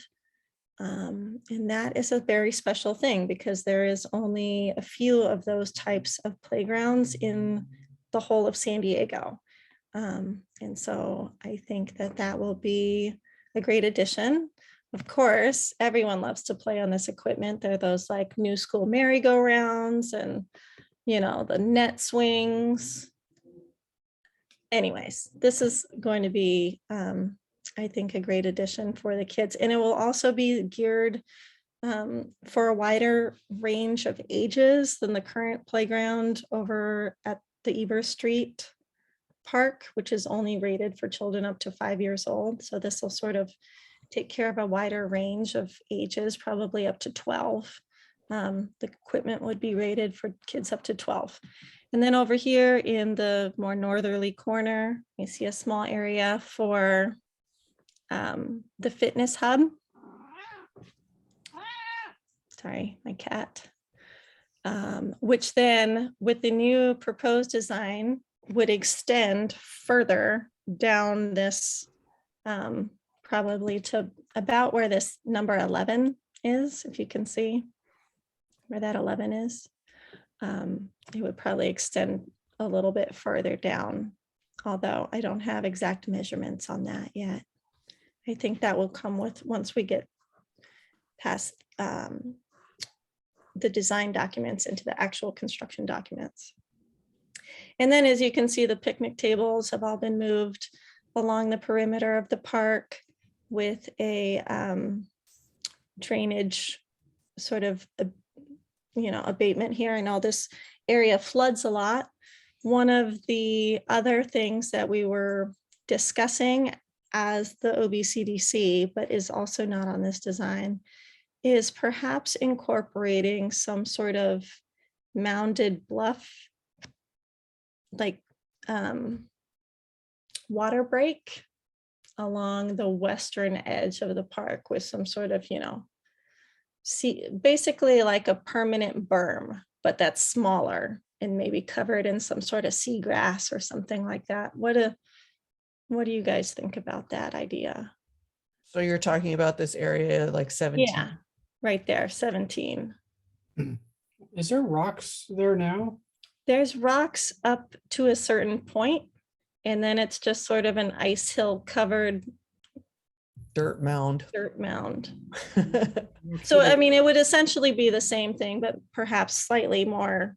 And that is a very special thing because there is only a few of those types of playgrounds in the whole of San Diego. And so I think that that will be a great addition. Of course, everyone loves to play on this equipment. There are those like new school merry-go-rounds and, the net swings. Anyways, this is going to be, I think, a great addition for the kids. And it will also be geared for a wider range of ages than the current playground over at the Eber Street Park, which is only rated for children up to 5 years old. So this will sort of take care of a wider range of ages, probably up to 12. The equipment would be rated for kids up to 12. And then over here in the more northerly corner, you see a small area for the fitness hub. Sorry, my cat. Which then with the new proposed design would extend further down this probably to about where this number 11 is, if you can see where that 11 is. It would probably extend a little bit further down, although I don't have exact measurements on that yet. I think that will come with, once we get past the design documents into the actual construction documents. And then, as you can see, the picnic tables have all been moved along the perimeter of the park with a drainage sort of, abatement here. I know this area floods a lot. One of the other things that we were discussing as the OBCDC, but is also not on this design, is perhaps incorporating some sort of mounded bluff, like water break along the western edge of the park with some sort of, see, basically like a permanent berm, but that's smaller and maybe covered in some sort of seagrass or something like that. What do you guys think about that idea? So you're talking about this area like 17? Yeah, right there, 17. Is there rocks there now? There's rocks up to a certain point, and then it's just sort of an ice hill covered Dirt mound. dirt mound. So, I mean, it would essentially be the same thing, but perhaps slightly more.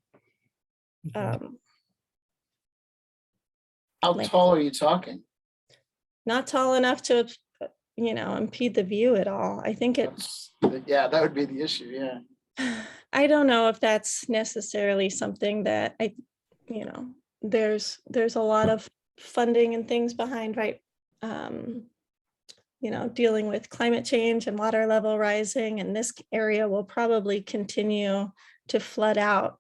Okay. How Like- tall are you talking? Not tall enough to, impede the view at all. I think it, Yeah, that would be the issue, yeah. I don't know if that's necessarily something that there's a lot of funding and things behind, right? Dealing with climate change and water level rising, and this area will probably continue to flood out,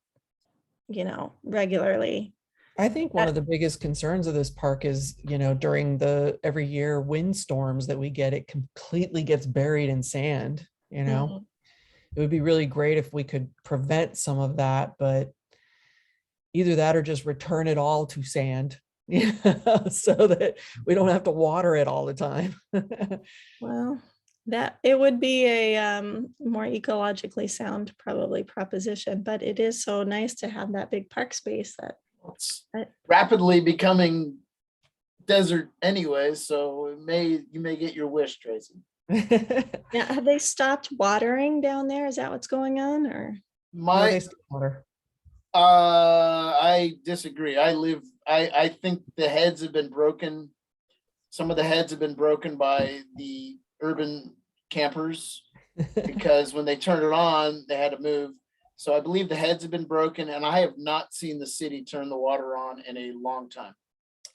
regularly. I think one of the biggest concerns of this park is, during the every year windstorms that we get, it completely gets buried in sand, Mhm. It would be really great if we could prevent some of that, but either that or just return it all to sand, so that we don't have to water it all the time. Well, that it would be a more ecologically sound probably proposition, but it is so nice to have that big park space that It's Right. rapidly becoming desert anyway, so you may get your wish, Tracy. now, have they stopped watering down there? Is that what's going on, or? No, they My, still water. I disagree. I think the heads have been broken. Some of the heads have been broken by the urban campers because when they turned it on, they had to move. So I believe the heads have been broken, and I have not seen the city turn the water on in a long time.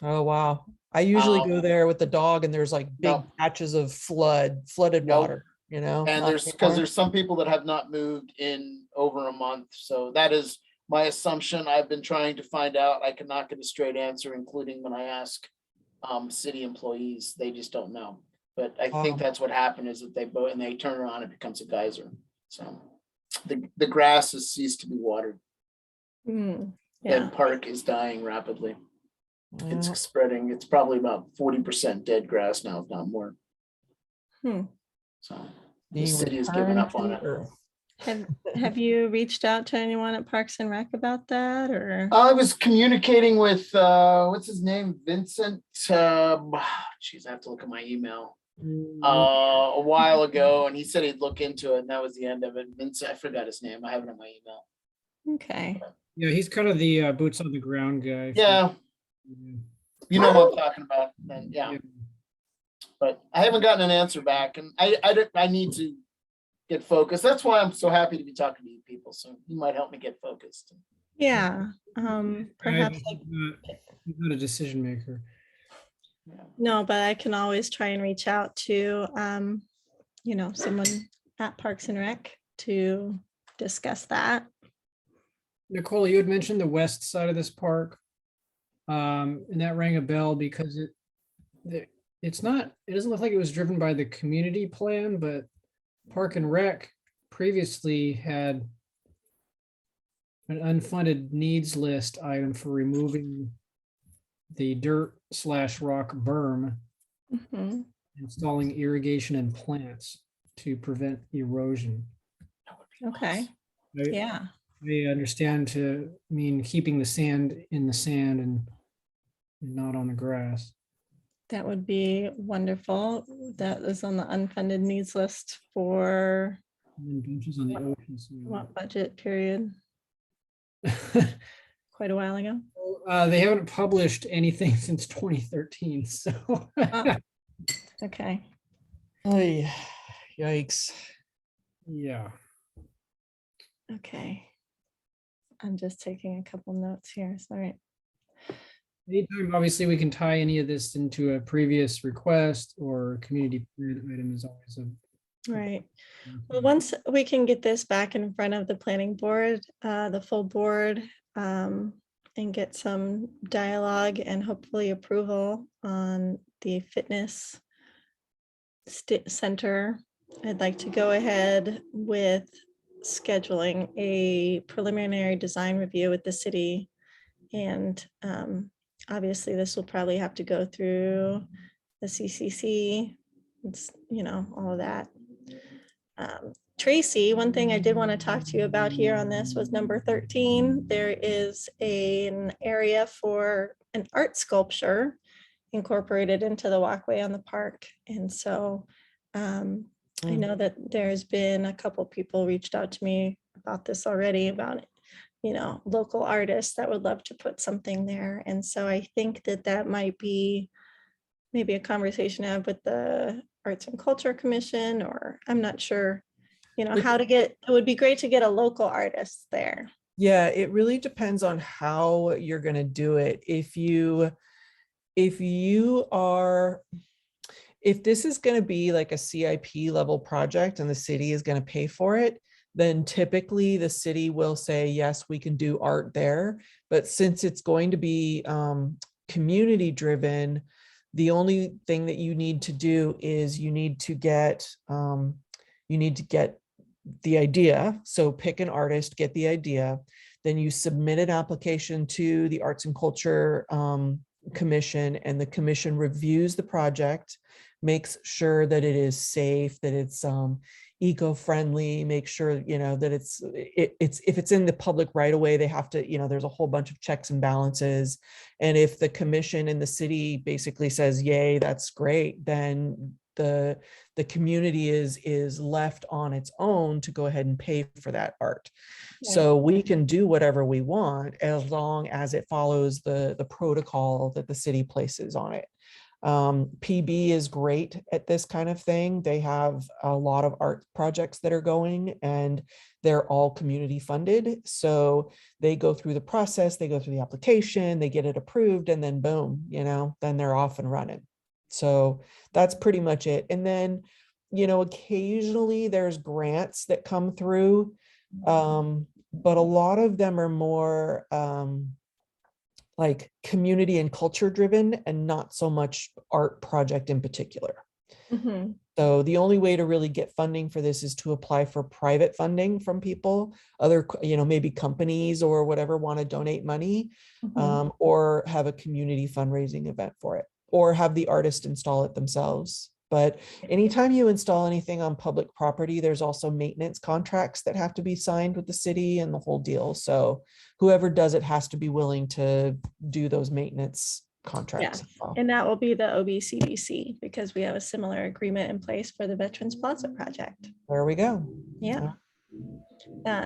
Oh, wow. I usually go Um, there with the dog and there's like big no. patches of flooded Nope. water, And not there's, because anymore. there's some people that have not moved in over a month. So that is my assumption. I've been trying to find out. I cannot get a straight answer, including when I ask city employees, they just don't know. But I think Wow. that's what happened, is that and they turn it on, it becomes a geyser. So the grass has ceased to be watered. Yeah, The park is dying rapidly. Yeah. It's spreading. It's probably about 40% dead grass now, if not more. Hmm. So the Being city has given returned up to on the it. earth. have you reached out to anyone at Parks and Rec about that, or? I was communicating with what's his name, Vincent. Geez, I have to look at my email. A while ago, and he said he'd look into it, and that was the end of it. Vincent, I forgot his name. I have it in my email. Okay. Yeah, he's kind of the boots on the ground guy. Yeah, you know what I'm talking about. Then yeah, but I haven't gotten an answer back, and I need to get focused. That's why I'm so happy to be talking to you people. So you might help me get focused. Yeah. Perhaps He's not a decision maker. Yeah. no, but I can always try and reach out to someone at Parks and Rec to discuss that. Nicole, you had mentioned the west side of this park. And that rang a bell because it doesn't look like it was driven by the community plan, but Park and Rec previously had an unfunded needs list item for removing the dirt/rock berm, Mhm. installing irrigation and plants to prevent erosion. Okay. Yeah. I understand to mean keeping the sand in the sand and not on the grass. That would be wonderful. That is on the unfunded needs list for And then benches on the ocean. what budget period? Quite a while ago. They haven't published anything since 2013, so. Oh, okay. Ay, yikes. Yeah. Okay. I'm just taking a couple notes here. Sorry. Anytime, obviously, we can tie any of this into a previous request or community plan item is always a. Right. Well, once we can get this back in front of the planning board, the full board, and get some dialogue and hopefully approval on the fitness center, I'd like to go ahead with scheduling a preliminary design review with the city. And obviously, this will probably have to go through the CCC, it's, all of that. Tracy, one thing I did want to talk to you about here on this was number 13. There is an area for an art sculpture incorporated into the walkway on the park. And so I know that there's been a couple people reached out to me about this already, about local artists that would love to put something there. And so I think that might be maybe a conversation to have with the Arts and Culture Commission, or I'm not sure, how to get, it would be great to get a local artist there. Yeah, it really depends on how you're going to do it. If this is going to be like a CIP level project and the city is going to pay for it, then typically the city will say, yes, we can do art there. But since it's going to be community driven, the only thing that you need to do is you need to get the idea. So pick an artist, get the idea, then you submit an application to the Arts and Culture Commission, and the commission reviews the project, makes sure that it is safe, that it's eco-friendly, make sure that it's if it's in the public right away, they have to, there's a whole bunch of checks and balances. And if the commission in the city basically says, yay, that's great, then the community is left on its own to go ahead and pay for that art. Yeah. So we can do whatever we want as long as it follows the protocol that the city places on it. PB is great at this kind of thing. They have a lot of art projects that are going, and they're all community funded. So they go through the process, they go through the application, they get it approved, and then boom, then they're off and running. So that's pretty much it. And then, occasionally there's grants that come through, but a lot of them are more like community and culture driven, and not so much art project in particular. Mhm. So the only way to really get funding for this is to apply for private funding from people, other, maybe companies or whatever want to donate money, Mhm. or have a community fundraising event for it, or have the artist install it themselves. But anytime you install anything on public property, there's also maintenance contracts that have to be signed with the city and the whole deal. So whoever does it has to be willing to do those maintenance contracts. Yeah. as well. And that will be the OBCDC, because we have a similar agreement in place for the Veterans Plaza project. There we go. Yeah.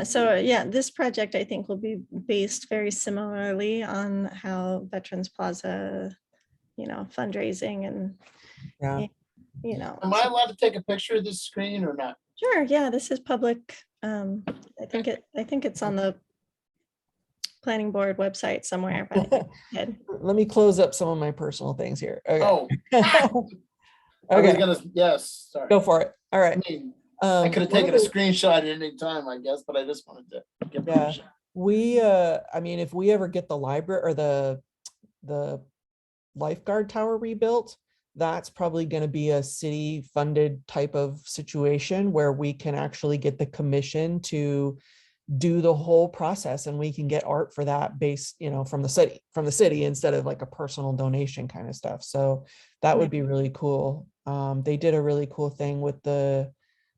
So yeah, this project I think will be based very similarly on how Veterans Plaza, fundraising and, Yeah. Am I allowed to take a picture of this screen or not? Sure. Yeah, this is public. I think it's on the planning board website somewhere. But Let me close up some of my personal things here. Okay. Oh, I was Okay, gonna, yes, sorry. go for it. All I right. mean, I could have one taken of a the- screenshot at any time, I guess, but I just wanted to get Yeah. permission. We, I mean, if we ever get the library or the lifeguard tower rebuilt, that's probably going to be a city funded type of situation where we can actually get the commission to do the whole process, and we can get art for that based, from the city instead of like a personal donation kind of stuff. So that would be really cool. They did a really cool thing with a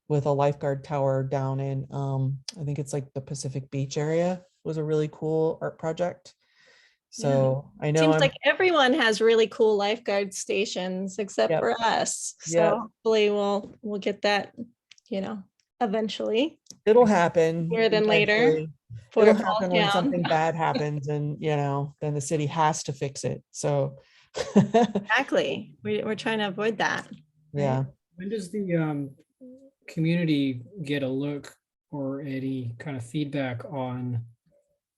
lifeguard tower down in, I think it's like the Pacific Beach area, was a really cool art project. So I know Seems I'm, like everyone has really cool lifeguard stations except Yep. for us. Yep. So hopefully we'll get that, eventually, it'll happen. sooner than later. eventually. before It'll it falls happen when down. something bad happens and, then the city has to fix it. So, Exactly. We're trying to avoid that. yeah. When does the community get a look or any kind of feedback on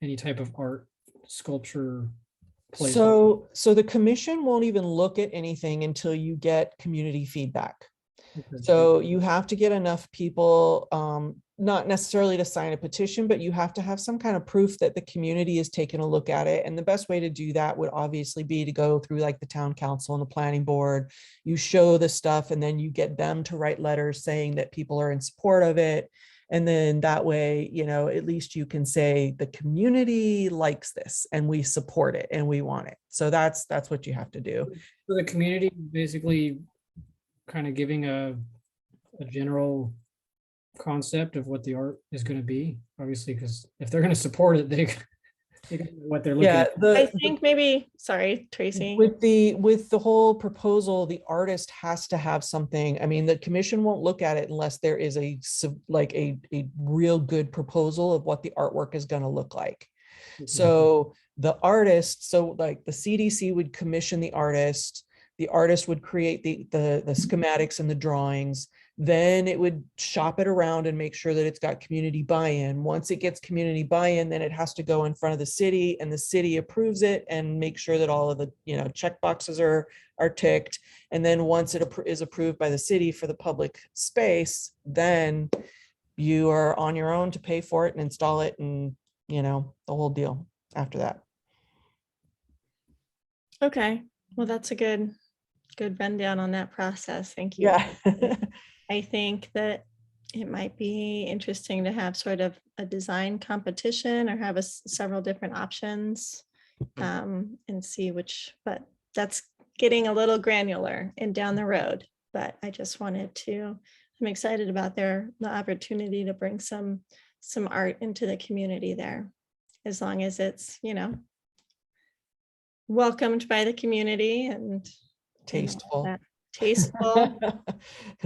any type of art, sculpture? placement? So the commission won't even look at anything until you get community feedback. Okay. So you have to get enough people, not necessarily to sign a petition, but you have to have some kind of proof that the community has taken a look at it. And the best way to do that would obviously be to go through like the town council and the planning board. You show the stuff and then you get them to write letters saying that people are in support of it. And then that way, at least you can say the community likes this and we support it and we want it. So that's what you have to do. So the community basically kind of giving a general concept of what the art is going to be, obviously, because if they're going to support it, they gotta know what they're looking Yeah, at. I think maybe, sorry, Tracy. with the whole proposal, the artist has to have something. I mean, the commission won't look at it unless there is a real good proposal of what the artwork is going to look like. So the artist, so like the CDC would commission the artist would create the schematics and the drawings. Then it would shop it around and make sure that it's got community buy-in. Once it gets community buy-in, then it has to go in front of the city and the city approves it and make sure that all of the, check boxes are ticked. And then once it is approved by the city for the public space, then you are on your own to pay for it and install it and, the whole deal after that. Okay, well, that's a good rundown on that process. Thank you. Yeah. I think that it might be interesting to have sort of a design competition or have several different options and see but that's getting a little granular and down the road. But I just wanted to, I'm excited about the opportunity to bring some art into the community there, as long as it's, welcomed by the community and Tasteful. tasteful,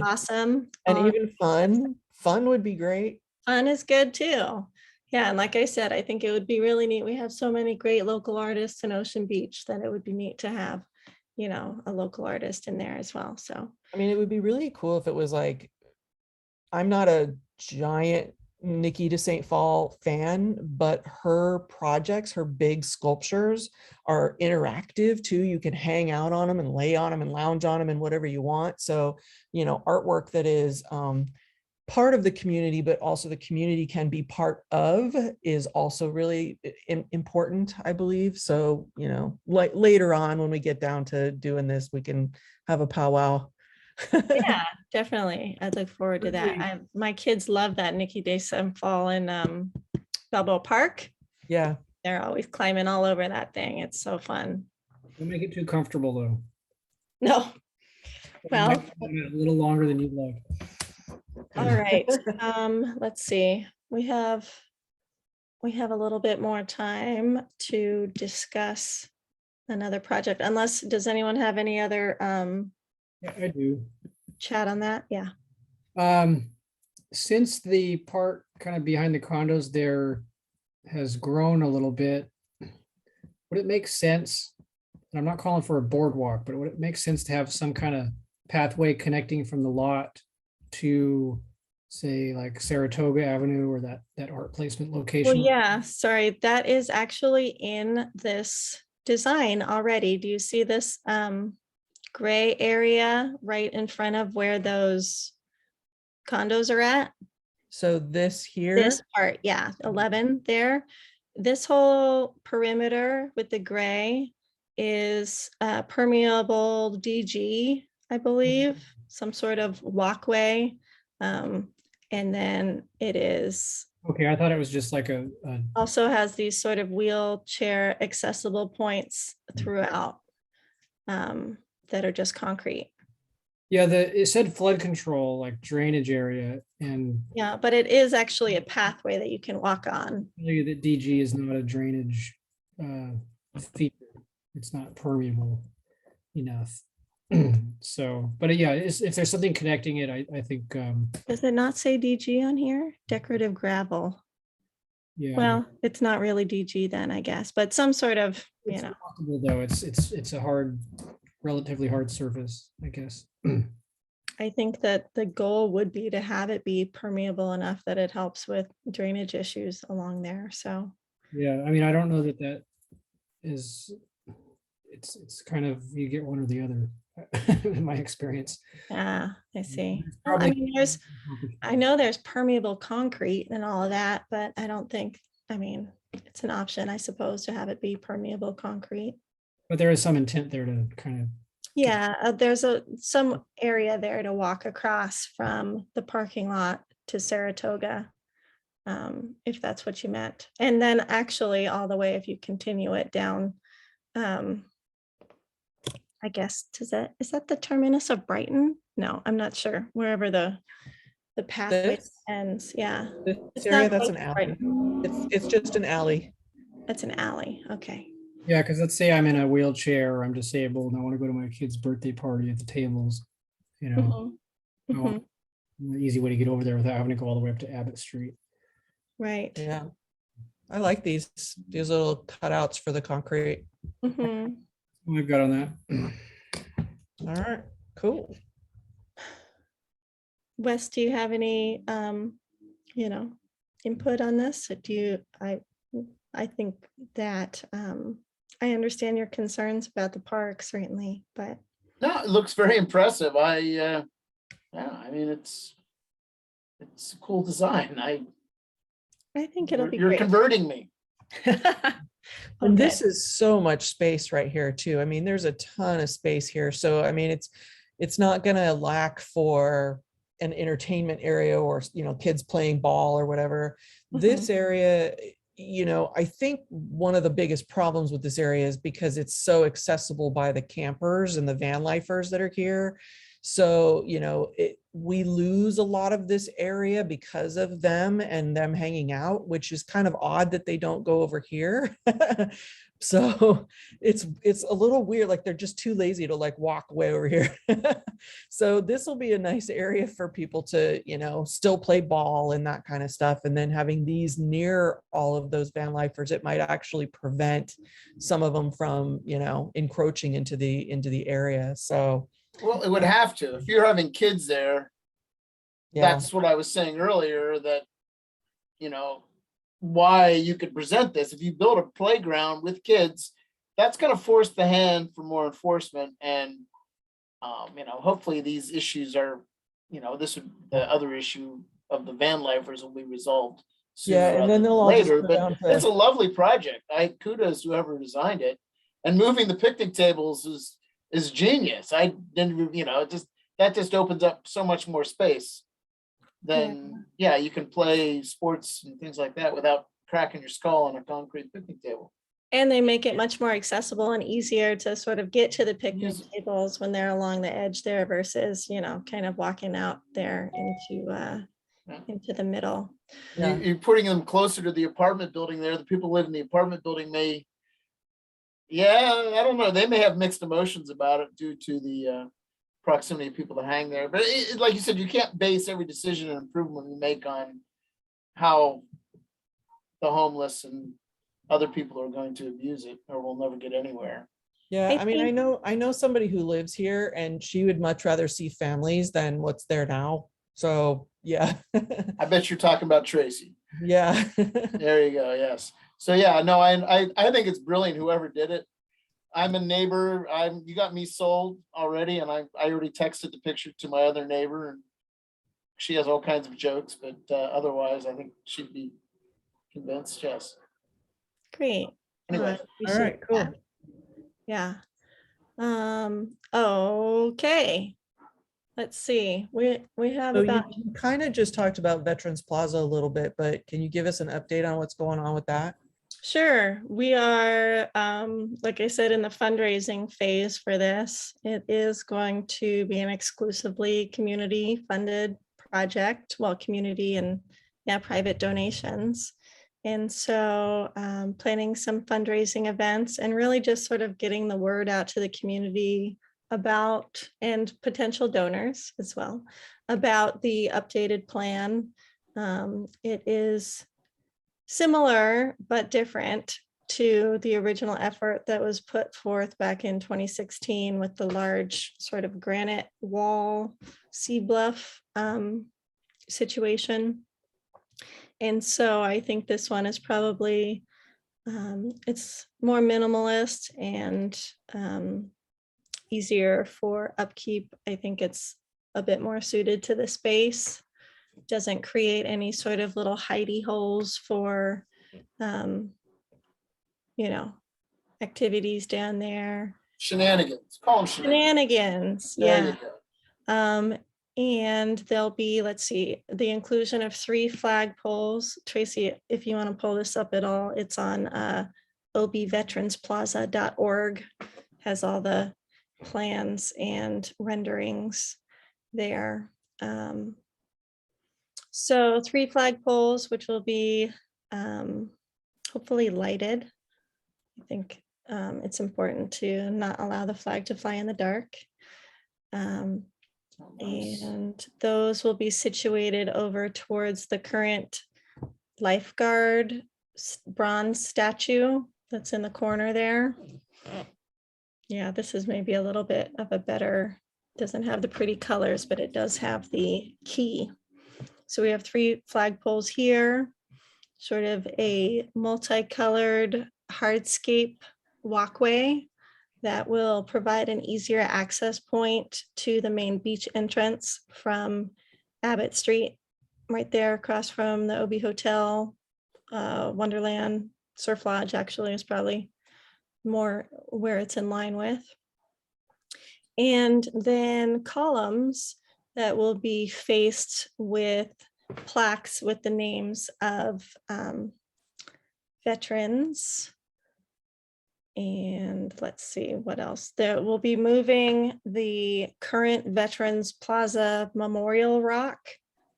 awesome. And even fun would be great. Fun is good too. Yeah, and like I said, I think it would be really neat. We have so many great local artists in Ocean Beach that it would be neat to have, a local artist in there as well. So I mean, it would be really cool if it was like, I'm not a giant Nikki de St. Fall fan, but her projects, her big sculptures are interactive too. You can hang out on them and lay on them and lounge on them and whatever you want. So, artwork that is part of the community, but also the community can be part of is also really important, I believe. So, like later on when we get down to doing this, we can have a powwow. yeah, definitely. I'd look forward to that. My kids love that Nikki de St. Fall in Balboa Park. Yeah. They're always climbing all over that thing. It's so fun. Don't make it too comfortable though. No. Well, A little longer than you'd like. all right. Let's see. We have a little bit more time to discuss another project, unless, does anyone have any other Yeah, I do. chat on that? Yeah. Since the part kind of behind the condos there has grown a little bit, would it make sense? And I'm not calling for a boardwalk, but would it make sense to have some kind of pathway connecting from the lot to, say, like Saratoga Avenue or that art placement location? Well, yeah, sorry, that is actually in this design already. Do you see this gray area right in front of where those condos are at? So this here. This part, yeah, 11 there. This whole perimeter with the gray is permeable DG, I believe, some sort of walkway. And then it is Okay, I thought it was just like a also has these sort of wheelchair accessible points throughout that are just concrete. yeah, it said flood control, like drainage area, and Yeah, but it is actually a pathway that you can walk on. tell you that DG is not a drainage feature. It's not permeable enough. So, but yeah, if there's something connecting it, I think, Does it not say DG on here? Decorative gravel. yeah. Well, it's not really DG then, I guess, but some sort of, It's possible, though. It's a hard, relatively hard surface, I guess. I think that the goal would be to have it be permeable enough that it helps with drainage issues along there. So, Yeah, I mean, I don't know that is, it's kind of, you get one or the other, in my experience. yeah, I see. It's Well, I probably- mean, I know there's permeable concrete and all of that, but I don't think, I mean, it's an option, I suppose, to have it be permeable concrete. But there is some intent there to kind of, Yeah, there's some area there to walk across from the parking lot to Saratoga, if that's what you meant. And then actually all the way, if you continue it down, I guess, is that the terminus of Brighton? No, I'm not sure, wherever the pathway This, ends, yeah. this It's area, not that's close an to alley. Brighton. It's just an alley. That's an alley, okay. yeah, because let's say I'm in a wheelchair or I'm disabled and I want to go to my kid's birthday party at the tables, you know, Mhm, I want mhm, an easy way to get over there without having to go all the way up to Abbott Street. right. Yeah. I like these little cutouts for the concrete. Mhm. What I've got on that. All right, cool. Wes, do you have any, input on this? Or do you, I think that, I understand your concerns about the park, certainly, but No, it looks very impressive. Yeah, I mean, it's a cool design. I think it'll be You're great. converting me. And Okay. this is so much space right here too. I mean, there's a ton of space here. So, I mean, it's not gonna lack for an entertainment area or, kids playing ball or whatever. This area, I think one of the biggest problems with this area is because it's so accessible by the campers and the van lifers that are here. So, we lose a lot of this area because of them and them hanging out, which is kind of odd that they don't go over here. So it's a little weird, like they're just too lazy to like walk way over here. So this will be a nice area for people to, still play ball and that kind of stuff. And then having these near all of those van lifers, it might actually prevent some of them from, encroaching into the area. So Well, it would have to. If you're having kids there, yeah, that's what I was saying earlier, that, why you could present this. If you build a playground with kids, that's going to force the hand for more enforcement. And, hopefully these issues are, the other issue of the van lifers will be resolved sooner yeah, and rather then than they'll all just later. go But down it's a to, lovely project. I kudos whoever designed it. And moving the picnic tables is genius. I didn't, that just opens up so much more space. Then you can play sports and things like that without cracking your skull on a concrete picnic table. And they make it much more accessible and easier to sort of get to the picnic Yes. tables when they're along the edge there versus, kind of walking out there into the middle. yeah. You're putting them closer to the apartment building there. The people who live in the apartment building I don't know. They may have mixed emotions about it due to the proximity of people to hang there. But like you said, you can't base every decision and improvement we make on how the homeless and other people are going to abuse it, or we'll never get anywhere. Yeah, I I mean, think- I know somebody who lives here and she would much rather see families than what's there now. So, yeah. I bet you're talking about Tracy. Yeah. There you go. Yes. So yeah, no, I think it's brilliant. Whoever did it. I'm a neighbor. You got me sold already, and I already texted the picture to my other neighbor, and she has all kinds of jokes, but otherwise, I think she'd be convinced. Yes. Great. Anyway, I All appreciate right, cool. that. Yeah. Okay. Let's see. We have So about, you kind of just talked about Veterans Plaza a little bit, but can you give us an update on what's going on with that? sure. We are, like I said, in the fundraising phase for this. It is going to be an exclusively community funded project, well, community and private donations. And so planning some fundraising events and really just sort of getting the word out to the community about, and potential donors as well, about the updated plan. It is similar but different to the original effort that was put forth back in 2016 with the large sort of granite wall sea bluff situation. And so I think this one is probably, it's more minimalist and easier for upkeep. I think it's a bit more suited to the space. Doesn't create any sort of little hidey holes for, you know, activities down there. Shenanigans, call them shenanigans. Shenanigans, There yeah. you go. And there'll be, let's see, the inclusion of 3 flagpoles. Tracy, if you want to pull this up at all, it's on obveteransplaza.org. Has all the plans and renderings there. So 3 flagpoles, which will be hopefully lighted. I think it's important to not allow the flag to fly in the dark. Oh, nice. And those will be situated over towards the current lifeguard bronze statue that's in the corner there. Yeah, this is maybe a little bit of a better, doesn't have the pretty colors, but it does have the key. So we have 3 flagpoles here, sort of a multicolored hardscape walkway that will provide an easier access point to the main beach entrance from Abbott Street, right there across from the OB Hotel, Wonderland, Surf Lodge actually is probably more where it's in line with. And then columns that will be faced with plaques with the names of veterans. And let's see what else. There will be moving the current Veterans Plaza Memorial Rock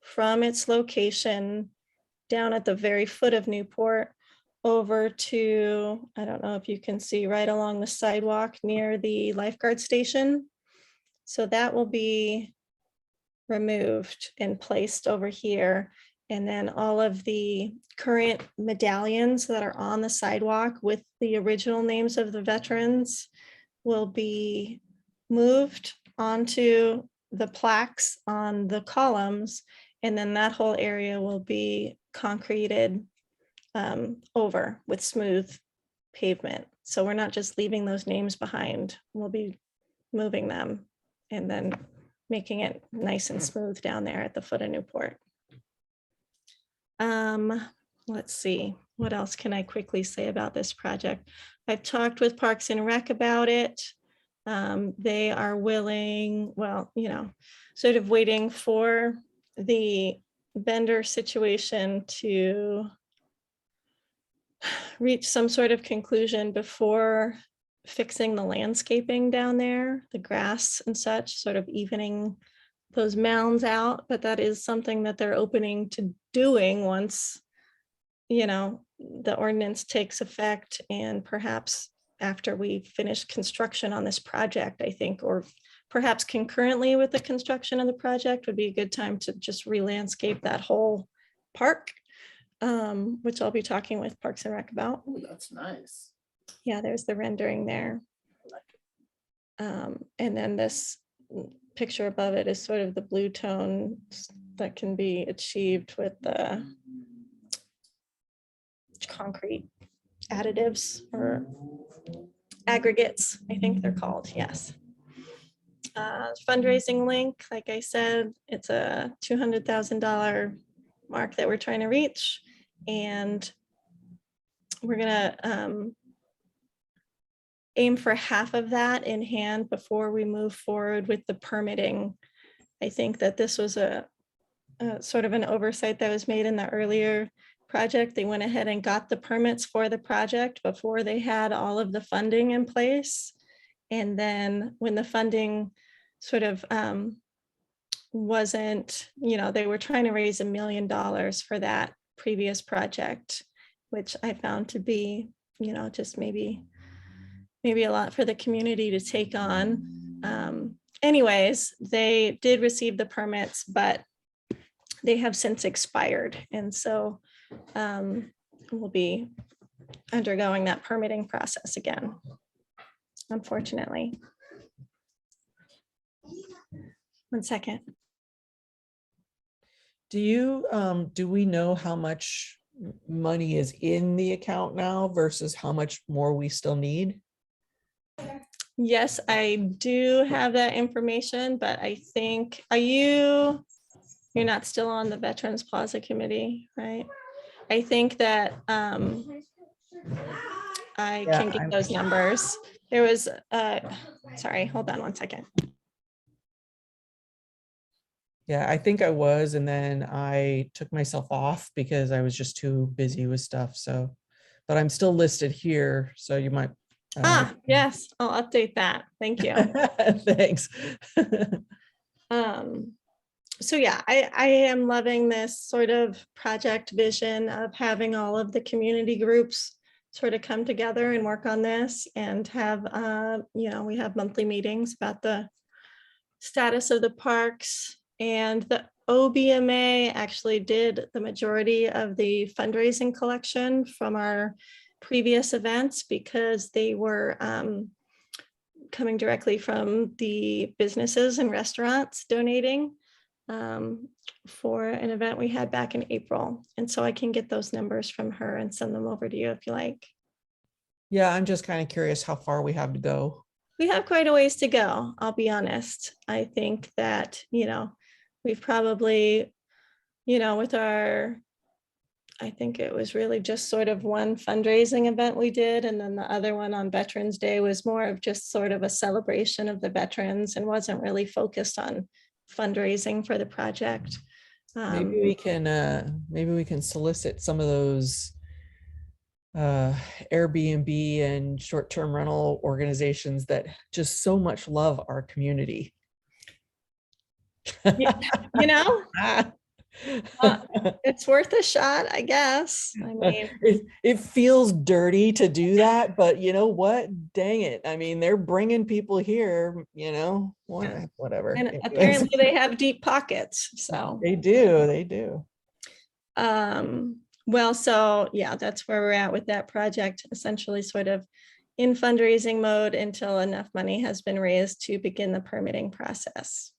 from its location down at the very foot of Newport over to, I don't know if you can see, right along the sidewalk near the lifeguard station. So that will be removed and placed over here. And then all of the current medallions that are on the sidewalk with the original names of the veterans will be moved onto the plaques on the columns. And then that whole area will be concreted over with smooth pavement. So we're not just leaving those names behind. We'll be moving them and then making it nice and smooth down there at the foot of Newport. Let's see, what else can I quickly say about this project? I've talked with Parks and Rec about it. They are willing, well, you know, sort of waiting for the vendor situation to reach some sort of conclusion before fixing the landscaping down there, the grass and such, sort of evening those mounds out. But that is something that they're opening to doing once, you know, the ordinance takes effect, and perhaps after we finish construction on this project, I think, or perhaps concurrently with the construction of the project would be a good time to just re-landscape that whole park, which I'll be talking with Parks and Rec about. Ooh, that's nice. Yeah, there's the rendering there. And then this picture above it is sort of the blue tone that can be achieved with the concrete additives or aggregates, I think they're called, yes. Fundraising link, like I said, it's a $200,000 mark that we're trying to reach. And we're gonna aim for half of that in hand before we move forward with the permitting. I think that this was a sort of an oversight that was made in the earlier project. They went ahead and got the permits for the project before they had all of the funding in place. And then when the funding sort of wasn't, you know, they were trying to raise $1 million for that previous project. which I found to be, just maybe a lot for the community to take on. Anyways, they did receive the permits, but they have since expired. And so we'll be undergoing that permitting process again, unfortunately. One second. Do we know how much money is in the account now versus how much more we still need? Yes, I do have that information, but I think, you're not still on the Veterans Plaza Committee, right? I think that I Yeah, can get those numbers. There was, sorry, hold on one second. Yeah, I think I was, and then I took myself off because I was just too busy with stuff. So, but I'm still listed here, so you might. Yes, I'll update that. Thank you. Thanks. So yeah, I am loving this sort of project vision of having all of the community groups sort of come together and work on this and have, we have monthly meetings about the status of the parks, and the OBMA actually did the majority of the fundraising collection from our previous events because they were coming directly from the businesses and restaurants donating for an event we had back in April. And so I can get those numbers from her and send them over to you if you like. Yeah, I'm just kind of curious how far we have to go. We have quite a ways to go, I'll be honest. I think that, we've probably, with our, I think it was really just sort of one fundraising event we did. And then the other one on Veterans Day was more of just sort of a celebration of the veterans and wasn't really focused on fundraising for the project. Maybe we can solicit some of those Airbnb and short-term rental organizations that just so much love our community. It's worth a shot, I guess. I mean, it feels dirty to do that, but you know what? Dang it. I mean, they're bringing people here, whatever. and Anyways. apparently they have deep pockets, so. They do. Well, so yeah, that's where we're at with that project, essentially sort of in fundraising mode until enough money has been raised to begin the permitting process.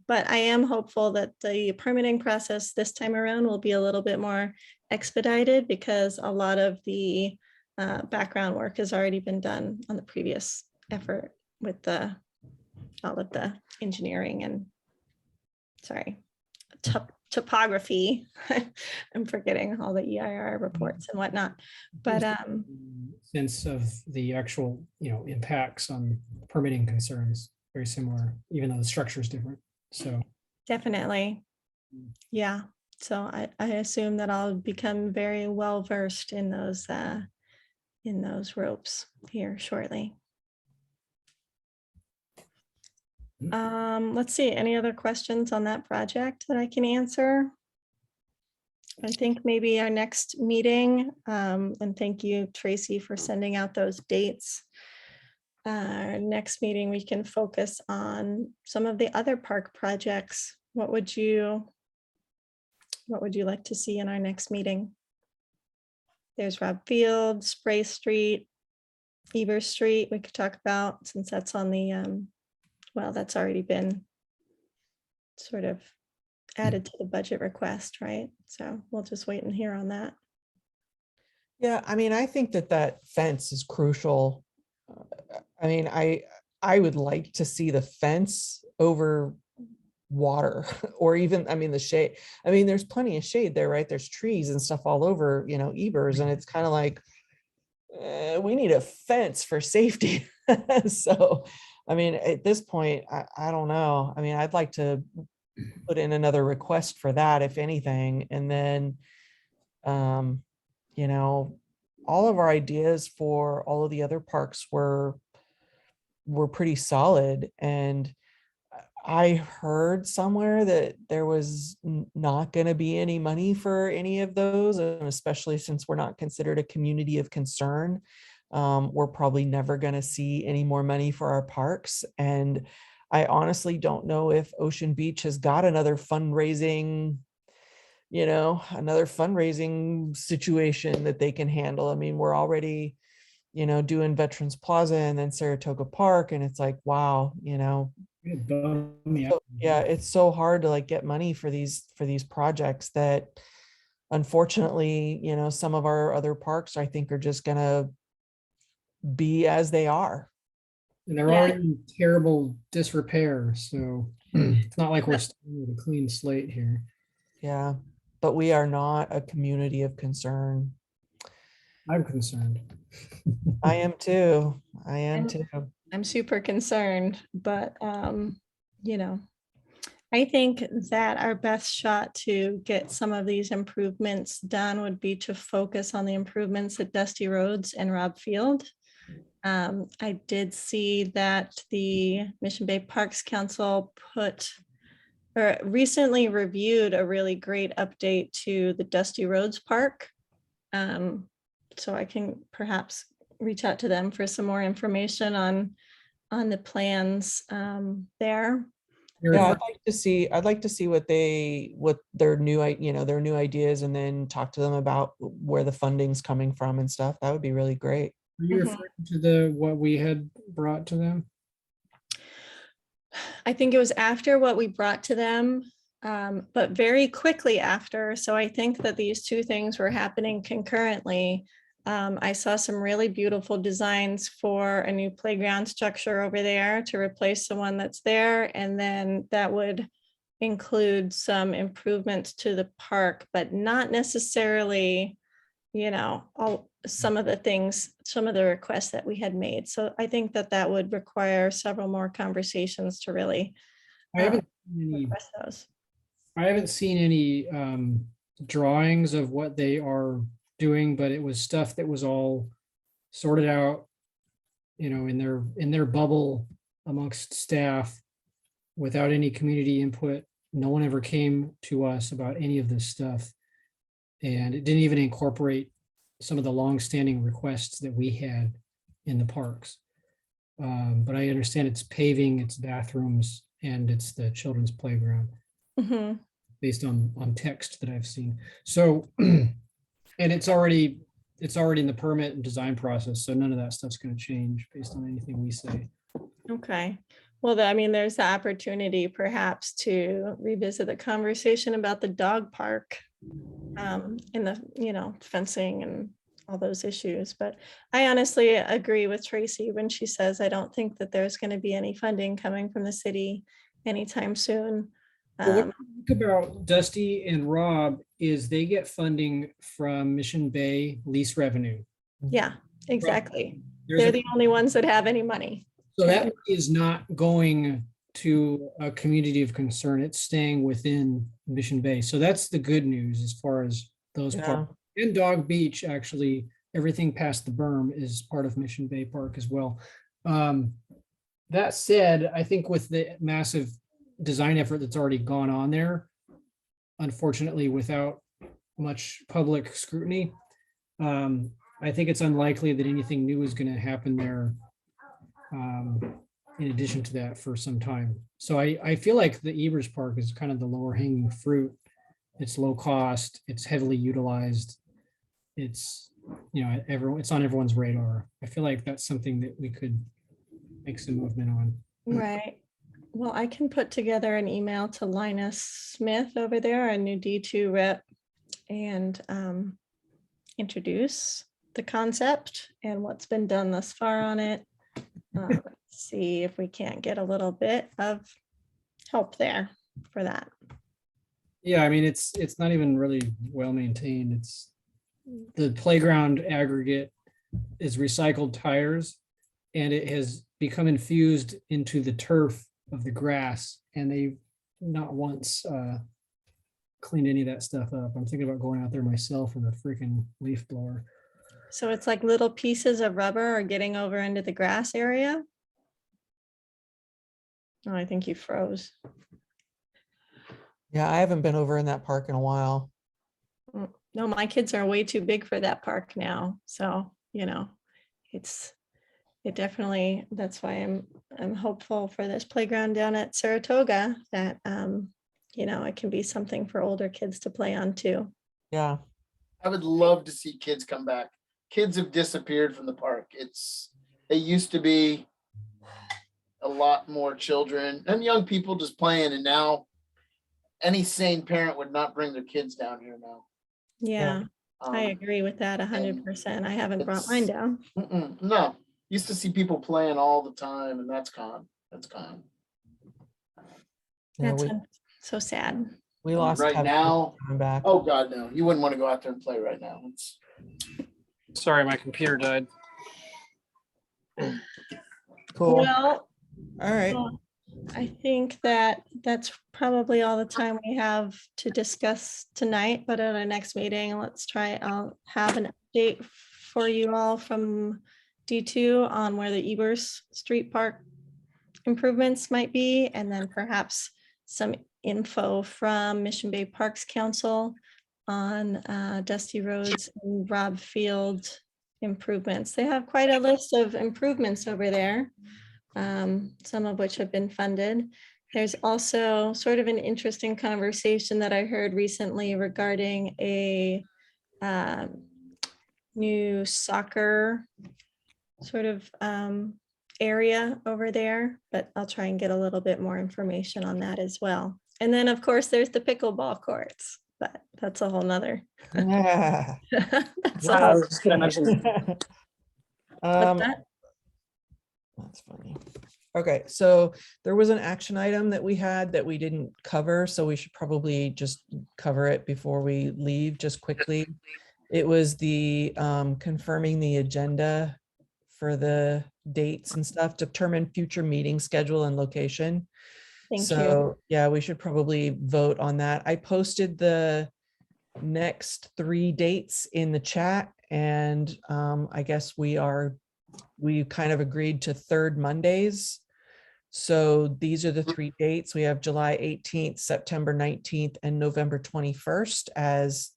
But I am hopeful that the permitting process this time around will be a little bit more expedited because a lot of the background work has already been done on the previous effort with all of the engineering and, topography. I'm forgetting all the EIR reports and whatnot, but sense of the actual, impacts on permitting concerns, very similar, even though the structure is different. So definitely. Yeah. So I assume that I'll become very well versed in those ropes here shortly. Let's see, any other questions on that project that I can answer? I think maybe our next meeting, and thank you, Tracy, for sending out those dates. Our next meeting, we can focus on some of the other park projects. What would you like to see in our next meeting? There's Rob Field, Spray Street, Eber Street, we could talk about, since that's on the, well, that's already been sort of added to the budget request, right? So we'll just wait and hear on that. Yeah, I mean, I think that fence is crucial. I mean, I would like to see the fence over water or even, I mean, the shade. I mean, there's plenty of shade there, right? There's trees and stuff all over, Ebers, and it's kind of like, we need a fence for safety. So, I mean, at this point, I don't know. I mean, I'd like to put in another request for that, if anything. And then, all of our ideas for all of the other parks were pretty solid. And I heard somewhere that there was not going to be any money for any of those, and especially since we're not considered a community of concern, we're probably never going to see any more money for our parks. And I honestly don't know if Ocean Beach has got another fundraising, another fundraising situation that they can handle. I mean, we're already, doing Veterans Plaza and then Saratoga Park, and it's like, wow, It bummed me so, out. yeah, it's so hard to like get money for these projects that unfortunately, some of our other parks I think are just gonna be as they are. And they're Yeah. already in terrible disrepair, so it's not like we're starting with a clean slate here. Yeah, but we are not a community of concern. I'm concerned. I am too. I am I'm- too. I'm super concerned, but, I think that our best shot to get some of these improvements done would be to focus on the improvements at Dusty Roads and Robb Field. I did see that the Mission Bay Parks Council recently reviewed a really great update to the Dusty Roads Park. So I can perhaps reach out to them for some more information on the plans there. Yeah, I'd like to see what their new, their new ideas, and then talk to them about where the funding's coming from and stuff. That would be really great. Are you referring to what we had brought to them? I think it was after what we brought to them, but very quickly after. So I think that these two things were happening concurrently. I saw some really beautiful designs for a new playground structure over there to replace the one that's there. And then that would include some improvements to the park, but not necessarily, some of the requests that we had made. So I think that would require several more conversations to really I haven't seen any, request those. I haven't seen any drawings of what they are doing, but it was stuff that was all sorted out, in their bubble amongst staff without any community input. No one ever came to us about any of this stuff. And it didn't even incorporate some of the longstanding requests that we had in the parks. But I understand it's paving, it's bathrooms, and it's the children's playground Mhm. based on text that I've seen. So, and it's already in the permit and design process, so none of that stuff's going to change based on anything we say. Okay, well, there's the opportunity perhaps to revisit the conversation about the dog park. In the, fencing and all those issues. But I honestly agree with Tracy when she says, I don't think that there's going to be any funding coming from the city anytime soon. Well, what I think about Dusty and Rob is they get funding from Mission Bay lease revenue. Yeah, exactly. There's They're a- the only ones that have any money. So that money is not going to a community of concern. It's staying within Mission Bay. So that's the good news as far as those Yeah. parks. In Dog Beach, actually, everything past the berm is part of Mission Bay Park as well. That said, I think with the massive design effort that's already gone on there, unfortunately, without much public scrutiny, I think it's unlikely that anything new is going to happen there in addition to that for some time. So I feel like the Ebers Park is kind of the lower hanging fruit. It's low cost, it's heavily utilized. It's, it's on everyone's radar. I feel like that's something that we could make some movement on. Right. Well, I can put together an email to Linus Smith over there, a new D2 rep, and introduce the concept and what's been done thus far on it. See if we can't get a little bit of help there for that. Yeah, I mean, it's not even really well maintained. It's the playground aggregate is recycled tires, and it has become infused into the turf of the grass, and they not once cleaned any of that stuff up. I'm thinking about going out there myself with a freaking leaf blower. So it's like little pieces of rubber are getting over into the grass area. Oh, I think you froze. Yeah, I haven't been over in that park in a while. No, my kids are way too big for that park now. So, it definitely, that's why I'm hopeful for this playground down at Saratoga that, it can be something for older kids to play on too. Yeah. I would love to see kids come back. Kids have disappeared from the park. It used to be a lot more children and young people just playing, and now any sane parent would not bring their kids down here now. Yeah, I Um, agree with that 100%. I haven't brought mine it's- down. No, used to see people playing all the time, and that's gone. That's gone. Yeah, That's we so sad. lost Right Kevin now, coming back. oh God, no, you wouldn't want to go out there and play right now. Sorry, my computer died. Cool. Well, All right. I think that that's probably all the time we have to discuss tonight, but at our next meeting, I'll have an update for you all from D2 on where the Ebers Street Park improvements might be, and then perhaps some info from Mission Bay Parks Council on Dusty Roads and Rob Field improvements. They have quite a list of improvements over there, some of which have been funded. There's also sort of an interesting conversation that I heard recently regarding a new soccer sort of area over there, but I'll try and get a little bit more information on that as well. And then, of course, there's the pickleball courts, but that's a whole nother. Yeah. That's I a was just gonna mention that. what's that? That's funny. Okay, so there was an action item that we had that we didn't cover, so we should probably just cover it before we leave, just quickly. It was the confirming the agenda for the dates and stuff, determine future meeting schedule and location. Thank you. So, yeah, we should probably vote on that. I posted the next 3 dates in the chat, and I guess we kind of agreed to third Mondays. So these are the 3 dates. We have July 18th, September 19th, and November 21st as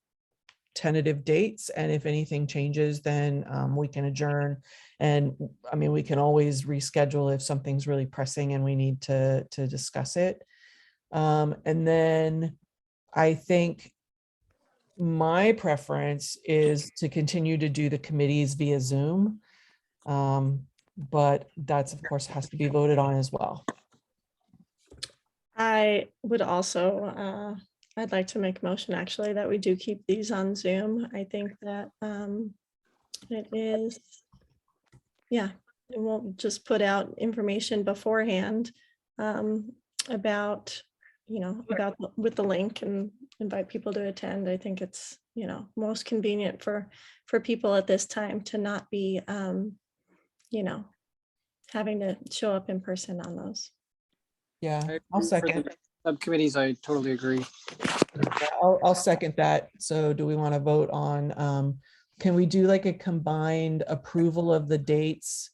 tentative dates. And if anything changes, then we can adjourn. And I mean, we can always reschedule if something's really pressing and we need to discuss it. And then I think my preference is to continue to do the committees via Zoom. But that's, of course, has to be voted on as well. I would also, I'd like to make a motion actually that we do keep these on Zoom. I think that it is, yeah, it won't just put out information beforehand about, with the link and invite people to attend. I think it's, most convenient for people at this time to not be, having to show up in person on those. Yeah, I I'll agree. For second. the Subcommittees, I totally agree. Yeah, I'll second that. So do we want to vote on, can we do like a combined approval of the dates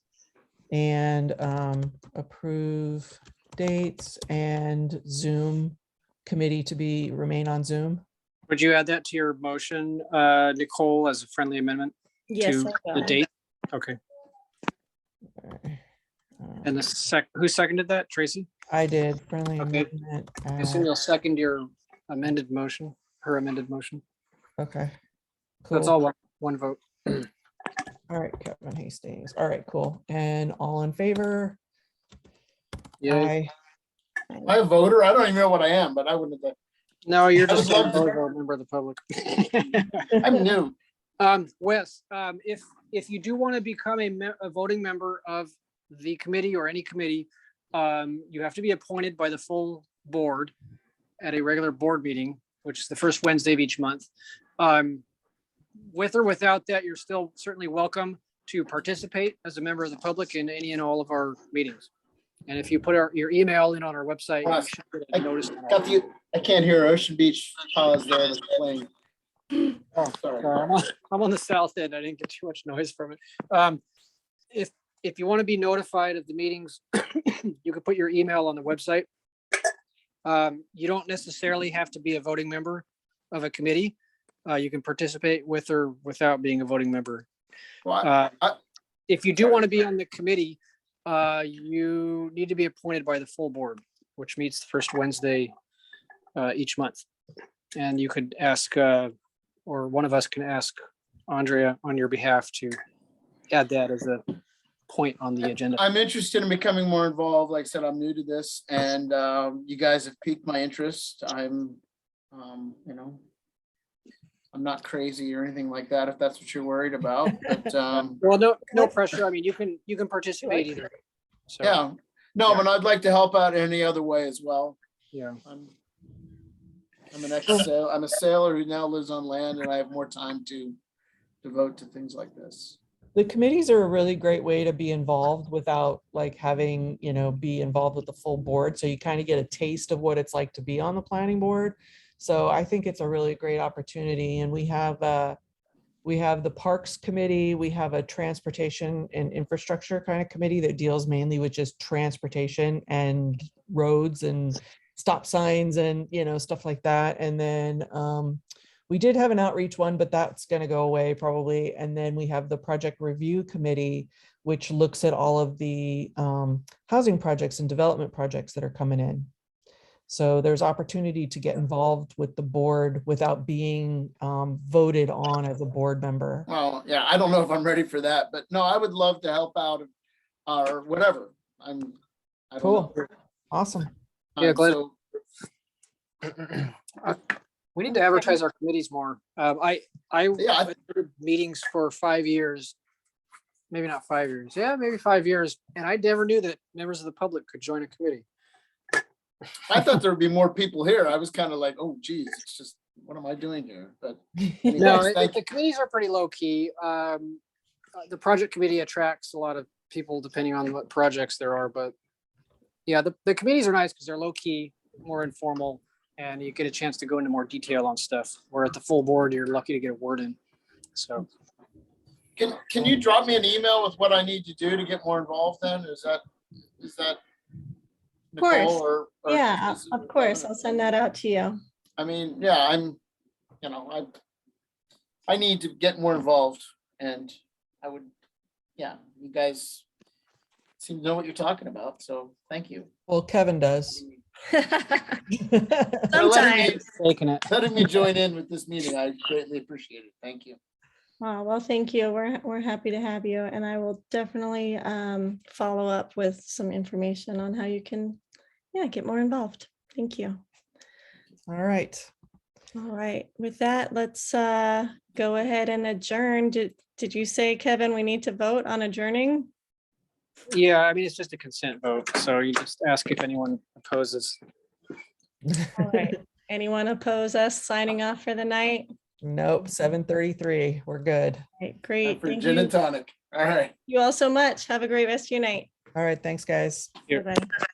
and approve dates and Zoom committee to remain on Zoom? Would you add that to your motion, Nicole, as a friendly amendment Yes, to I the will. date? Okay. And who seconded that? Tracy? I did friendly Okay. amendment. I assume you'll second your amended motion, her amended motion. Okay. That's Cool. all one vote. All right, Kevin Hastings. All right, cool. And all in favor? Yeah. Aye. Am I a voter? I don't even know what I am, but I wouldn't have. No, you're I would just a love to- member of the public. I'm new. Wes, if you do want to become a voting member of the committee or any committee, you have to be appointed by the full board at a regular board meeting, which is the first Wednesday of each month. With or without that, you're still certainly welcome to participate as a member of the public in any and all of our meetings. And if you put your email in on our website, you should get a notice. I can't hear Ocean Beach pause there. It was playing. Oh, sorry. I'm on the south end. I didn't get too much noise from it. if you want to be notified of the meetings, you can put your email on the website. You don't necessarily have to be a voting member of a committee. You can participate with or without being a voting member. Well, If you do want to be on the committee, you need to be appointed by the full board, which meets the first Wednesday each month. And you could ask, or one of us can ask Andrea on your behalf to add that as a point on the agenda. I'm interested in becoming more involved. Like I said, I'm new to this, and you guys have piqued my interest. I'm, you know, I'm not crazy or anything like that, if that's what you're worried about, but Well, no pressure. I mean, you can participate either. So, yeah, no, but I'd like to help out any other way as well. yeah. I'm a sailor who now lives on land, and I have more time to devote to things like this. The committees are a really great way to be involved without like having, be involved with the full board. So you kind of get a taste of what it's like to be on the planning board. So I think it's a really great opportunity. And we have the Parks Committee, we have a Transportation and Infrastructure kind of committee that deals mainly with just transportation and roads and stop signs and, stuff like that. And then we did have an outreach one, but that's going to go away probably. And then we have the Project Review Committee, which looks at all of the housing projects and development projects that are coming in. So there's opportunity to get involved with the board without being voted on as a board member. Well, yeah, I don't know if I'm ready for that, but no, I would love to help out or whatever. I don't Cool. know. Awesome. Yeah, glad- So, We need to advertise our committees more. I Yeah. attended meetings for 5 years, maybe not 5 years. Yeah, maybe 5 years. And I never knew that members of the public could join a committee. I thought there would be more people here. I was kind of like, oh geez, it's just, what am I doing here? But anyways, No, thank the committees are pretty low key. The project committee attracts a lot of people depending on what projects there are, but yeah, the committees are nice because they're low key, more informal, and you get a chance to go into more detail on stuff. Where at the full board, you're lucky to get a word in. So Can you drop me an email with what I need to do to get more involved then? Is that Of course. Nicole, or Yeah, is it- of course. I'll send that out to you. I mean, yeah, I need to get more involved, and I would, yeah, you guys seem to know what you're talking about, so thank you. Well, Kevin does. Sometimes. taking it. Letting me join in with this meeting, I greatly appreciate it. Thank you. Oh, well, thank you. We're happy to have you, and I will definitely follow up with some information on how you can, get more involved. Thank you. All right. All right. With that, let's go ahead and adjourn. Did you say, Kevin, we need to vote on adjourning? Yeah, I mean, it's just a consent vote. So you just ask if anyone opposes. All right. Anyone oppose us signing off for the night? Nope, 7:33. We're good. Right, great. For Thank gin you. and tonic. All right. You all so much. Have a great rest of your night. All right. Thanks, guys. Here. Bye-bye.